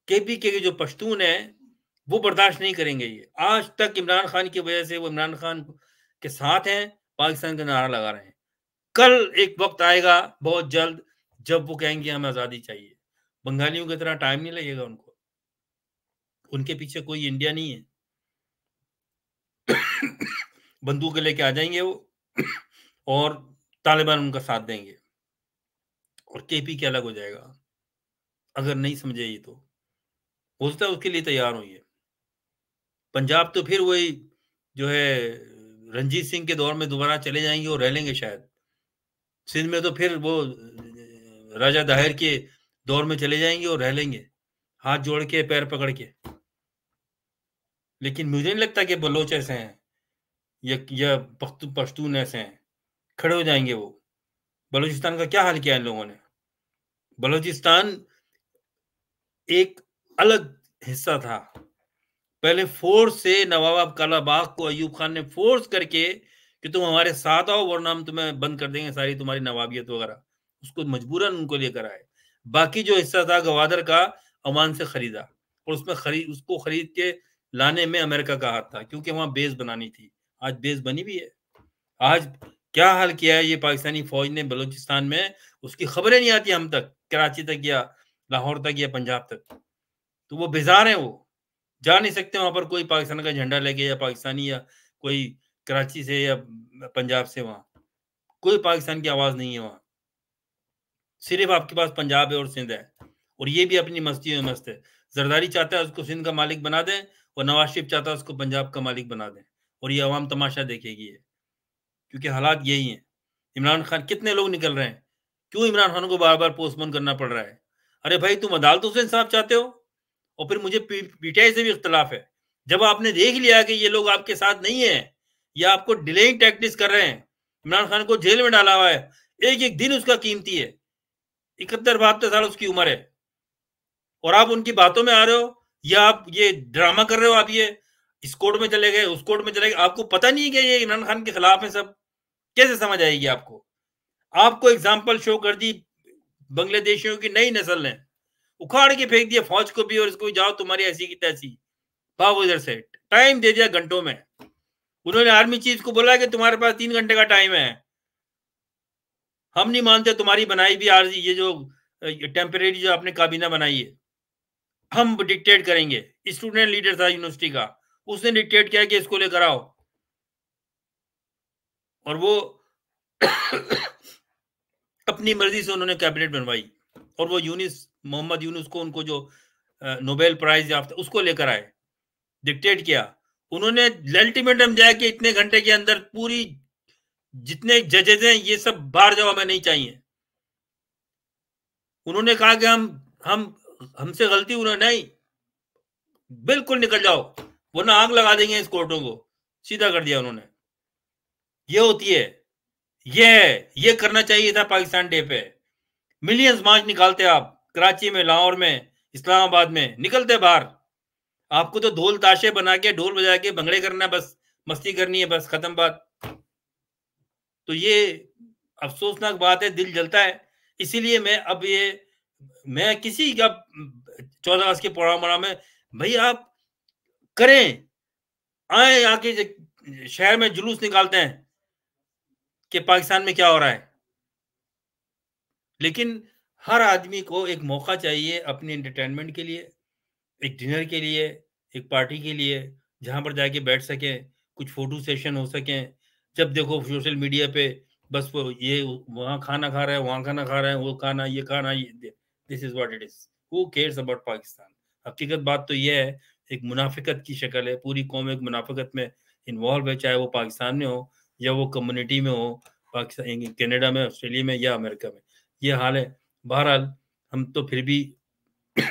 केपीके के जो पश्तून है वो बर्दाश्त नहीं करेंगे। ये आज तक इमरान खान की वजह से वो इमरान खान के साथ हैं, पाकिस्तान का नारा लगा रहे हैं। कल एक वक्त आएगा बहुत जल्द जब वो कहेंगे हमें आजादी चाहिए। बंगालियों की तरह टाइम नहीं लगेगा उनको, उनके पीछे कोई इंडिया नहीं है। बंदूक लेके आ जाएंगे वो और तालिबान उनका साथ देंगे और केपी के अलग हो जाएगा। अगर नहीं समझे ये तो हो सकता है उसके लिए तैयार हुई है। पंजाब तो फिर वही जो है रंजीत सिंह के दौर में दोबारा चले जाएंगे और रह लेंगे शायद। सिंध में तो फिर वो राजा दाहिर के दौर में चले जाएंगे और रह लेंगे, हाथ जोड़ के पैर पकड़ के। लेकिन मुझे नहीं लगता कि बलोच ऐसे हैं या पश्तून ऐसे हैं, खड़े हो जाएंगे वो। बलूचिस्तान का क्या हाल किया इन लोगों ने? बलूचिस्तान एक अलग हिस्सा था। पहले फोर्स से नवाब कालाबाग को अयूब खान ने फोर्स करके कि तुम हमारे साथ आओ वरना हम तुम्हें बंद कर देंगे सारी तुम्हारी नवाबियत वगैरह, उसको मजबूरन उनको लेकर आए। बाकी जो हिस्सा था गवादर का, ओमान से खरीदा, और उसको खरीद के लाने में अमेरिका का हाथ था, क्योंकि वहां बेस बनानी थी। आज बेस बनी भी है। आज क्या हाल किया है ये पाकिस्तानी फौज ने बलूचिस्तान में, उसकी खबरें नहीं आती हम तक, कराची तक या लाहौर तक या पंजाब तक। तो वो बेजार है, वो जा नहीं सकते वहां पर कोई पाकिस्तान का झंडा लेके, या पाकिस्तानी, या कोई कराची से या पंजाब से, वहां कोई पाकिस्तान की आवाज नहीं है। वहां सिर्फ आपके पास पंजाब है और सिंध है, और ये भी अपनी मस्ती में मस्त है। जरदारी चाहता है उसको सिंध का मालिक बना दें, और नवाज शरीफ चाहता है उसको पंजाब का मालिक बना दें, और ये अवाम तमाशा देखेगी है, क्योंकि हालात यही हैं। इमरान खान, कितने लोग निकल रहे हैं, क्यों इमरान खान को बार बार पोस्टपोन करना पड़ रहा है? अरे भाई, तुम अदालतों से इंसाफ चाहते हो, और फिर मुझे पीटीआई से भी इख्तलाफ है। जब आपने देख लिया कि ये लोग आपके साथ नहीं है, या आपको डिलेइंग टैक्टिक्स कर रहे हैं, इमरान खान को जेल में डाला हुआ है, एक एक दिन उसका कीमती है, 71-72 साल उसकी उम्र है, और आप उनकी बातों में आ रहे हो, या आप ये ड्रामा कर रहे हो, आप ये इस कोर्ट में चले गए, उस कोर्ट में चले गए, आपको पता नहीं है कि ये इमरान खान के खिलाफ है सब? कैसे समझ आएगी आपको? आपको एग्जाम्पल शो कर दी बांग्लादेशियों की नई नस्ल ने, उखाड़ के फेंक दिया फौज को भी और इसको भी, जाओ तुम्हारी ऐसी की तैसी, भागो इधर से। टाइम दे दिया घंटों में। उन्होंने आर्मी चीफ को बोला कि तुम्हारे पास 3 घंटे का टाइम है, हम नहीं मानते तुम्हारी बनाई भी आरजी, ये जो टेम्परेरी जो आपने काबीना बनाई है, हम डिक्टेट करेंगे। स्टूडेंट लीडर था यूनिवर्सिटी का, उसने डिक्टेट किया कि इसको लेकर आओ, और वो अपनी मर्जी से उन्होंने कैबिनेट बनवाई, और वो यूनिस, मोहम्मद यूनुस को, उनको जो नोबेल प्राइज याफ्ता, उसको लेकर आए, डिक्टेट किया। उन्होंने अल्टीमेटम दिया कि इतने घंटे के अंदर पूरी जितने जजेस हैं ये सब बाहर जाओ, हमें नहीं चाहिए। उन्होंने कहा कि हम हमसे गलती, उन्होंने नहीं, बिल्कुल निकल जाओ, वरना आग लगा देंगे इस कोर्टों को, सीधा कर दिया उन्होंने। ये होती है, ये करना चाहिए था पाकिस्तान डे पे। मिलियंस मार्च निकालते आप, कराची में, लाहौर में, इस्लामाबाद में, निकलते बाहर। आपको तो ढोल ताशे बना के, ढोल बजा के भंगड़े करना, बस मस्ती करनी है, बस खत्म बात। तो ये अफसोसनाक बात है, दिल जलता है। इसीलिए मैं किसी का 14 अगस्त के प्रोग्राम में, भाई आप करें, आए आके शहर में जुलूस निकालते हैं कि पाकिस्तान में क्या हो रहा है, लेकिन हर आदमी को एक मौका चाहिए अपने एंटरटेनमेंट के लिए, एक डिनर के लिए, एक पार्टी के लिए, जहाँ पर जाके बैठ सकें, कुछ फोटो सेशन हो सकें। जब देखो सोशल मीडिया पे बस वो ये वहाँ खाना खा रहा है, वहाँ खाना खा रहा है, वो खाना, ये खाना, ये this is what it is. Who cares about Pakistan? हकीकत बात तो ये है, एक मुनाफिकत की शक्ल है, पूरी कौम एक मुनाफिकत में इन्वॉल्व है, चाहे वो पाकिस्तान में हो या वो कम्युनिटी में हो, पाकिस्तान, कनाडा में, ऑस्ट्रेलिया में या अमेरिका में, ये हाल है। बहरहाल हम तो फिर भी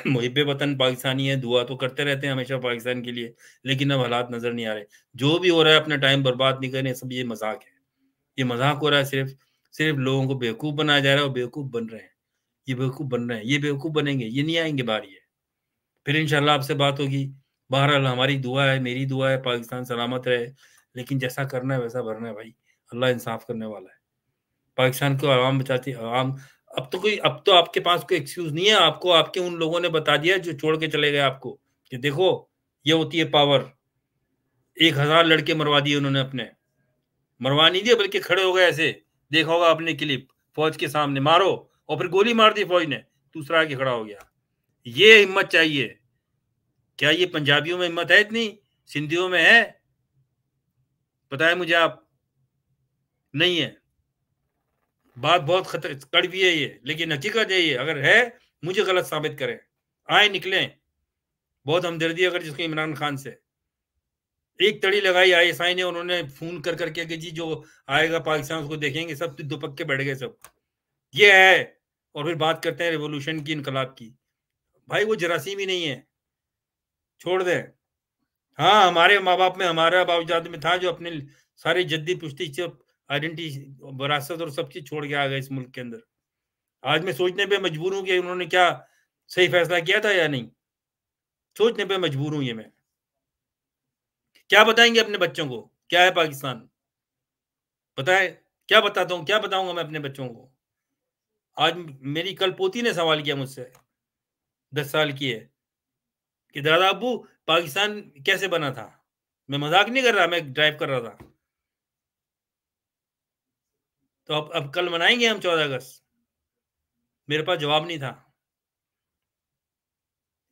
मुहिब्बे वतन पाकिस्तानी है, दुआ तो करते रहते हैं हमेशा पाकिस्तान के लिए, लेकिन अब हालात नजर नहीं आ रहे। जो भी हो रहा है, अपना टाइम बर्बाद नहीं करें, सब ये मजाक है, ये मजाक हो रहा है। सिर्फ सिर्फ लोगों को बेवकूफ बनाया जा रहा है, और बेवकूफ बन रहे हैं, ये बेवकूफ बन रहे हैं, ये बेवकूफ बनेंगे, ये नहीं आएंगे बाहर। ये फिर इंशाल्लाह आपसे बात होगी। बहरहाल हमारी दुआ है, मेरी दुआ है, पाकिस्तान सलामत रहे, लेकिन जैसा करना है वैसा भरना है भाई। अल्लाह इंसाफ करने वाला है। पाकिस्तान को आवाम बचाती, आवाम। अब तो आपके पास कोई एक्सक्यूज नहीं है। आपको आपके उन लोगों ने बता दिया जो छोड़ के चले गए आपको, कि देखो ये होती है पावर। 1000 लड़के मरवा दिए उन्होंने अपने, मरवा नहीं दिए बल्कि खड़े हो गए ऐसे, देखा होगा आपने क्लिप, फौज के सामने मारो, और फिर गोली मार दी फौज ने, दूसरा आके खड़ा हो गया। ये हिम्मत चाहिए। क्या ये पंजाबियों में हिम्मत है इतनी? सिंधियों में है? बताए मुझे आप। नहीं है। बात बहुत खतर कड़वी है ये, लेकिन हकीकत है ये। अगर है, मुझे गलत साबित करें, आए निकलें। बहुत हमदर्दी अगर जिसको इमरान खान से एक तड़ी लगाई आईएसआई ने, उन्होंने फोन कर करके कि जी जो आएगा पाकिस्तान उसको देखेंगे, सब दुपक के बैठ गए सब। ये है। और फिर बात करते हैं रिवोल्यूशन की, इनकलाब की। भाई वो जरासीम ही नहीं है, छोड़ दें। हाँ, हमारे माँ बाप में, हमारा बाबूजाद में था, जो अपने सारी जद्दी पुश्ती सब आइडेंटिटी, विरासत और सब चीज छोड़ के आ गए इस मुल्क के अंदर। आज मैं सोचने पे मजबूर हूं कि उन्होंने क्या सही फैसला किया था या नहीं। सोचने पे मजबूर हूं ये मैं। क्या बताएंगे अपने बच्चों को, क्या है पाकिस्तान? बताए, क्या बताता हूँ, क्या बताऊंगा मैं अपने बच्चों को? आज मेरी कल पोती ने सवाल किया मुझसे, 10 साल की है कि दादा अब्बू पाकिस्तान कैसे बना था? मैं मज़ाक नहीं कर रहा, मैं ड्राइव कर रहा था। तो अब कल मनाएँगे हम 14 अगस्त? मेरे पास जवाब नहीं था।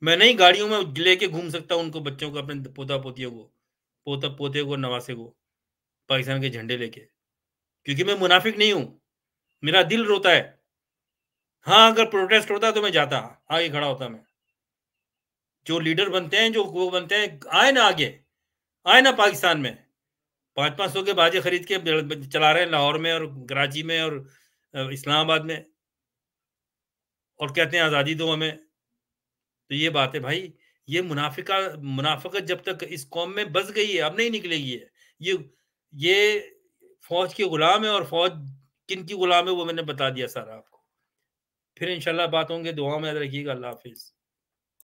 मैं नहीं गाड़ियों में लेके घूम सकता उनको, बच्चों को, अपने पोता-पोतियों को, पोता-पोते को, नवासे को, पाकिस्तान के झंडे लेके। क्योंकि मैं मुनाफिक नहीं हूँ, मेरा दिल रोता है। हाँ, अगर प्रोटेस्ट होता तो मैं जाता, आगे खड़ा होता मैं। जो लीडर बनते हैं, जो वो बनते हैं, आए ना आगे, आए ना पाकिस्तान में। 5-500 के बाजे खरीद के चला रहे हैं लाहौर में और कराची में और इस्लामाबाद में, और कहते हैं आज़ादी दो हमें। तो ये बात है भाई, ये मुनाफ़िकत जब तक इस कौम में बस गई है, अब नहीं निकलेगी है। ये ये फ़ौज के गुलाम है, और फ़ौज किनकी गुलाम है वो मैंने बता दिया सारा आपको। फिर इंशाल्लाह बात होंगे, दुआ में याद रखिएगा। अल्लाह हाफ़िज़।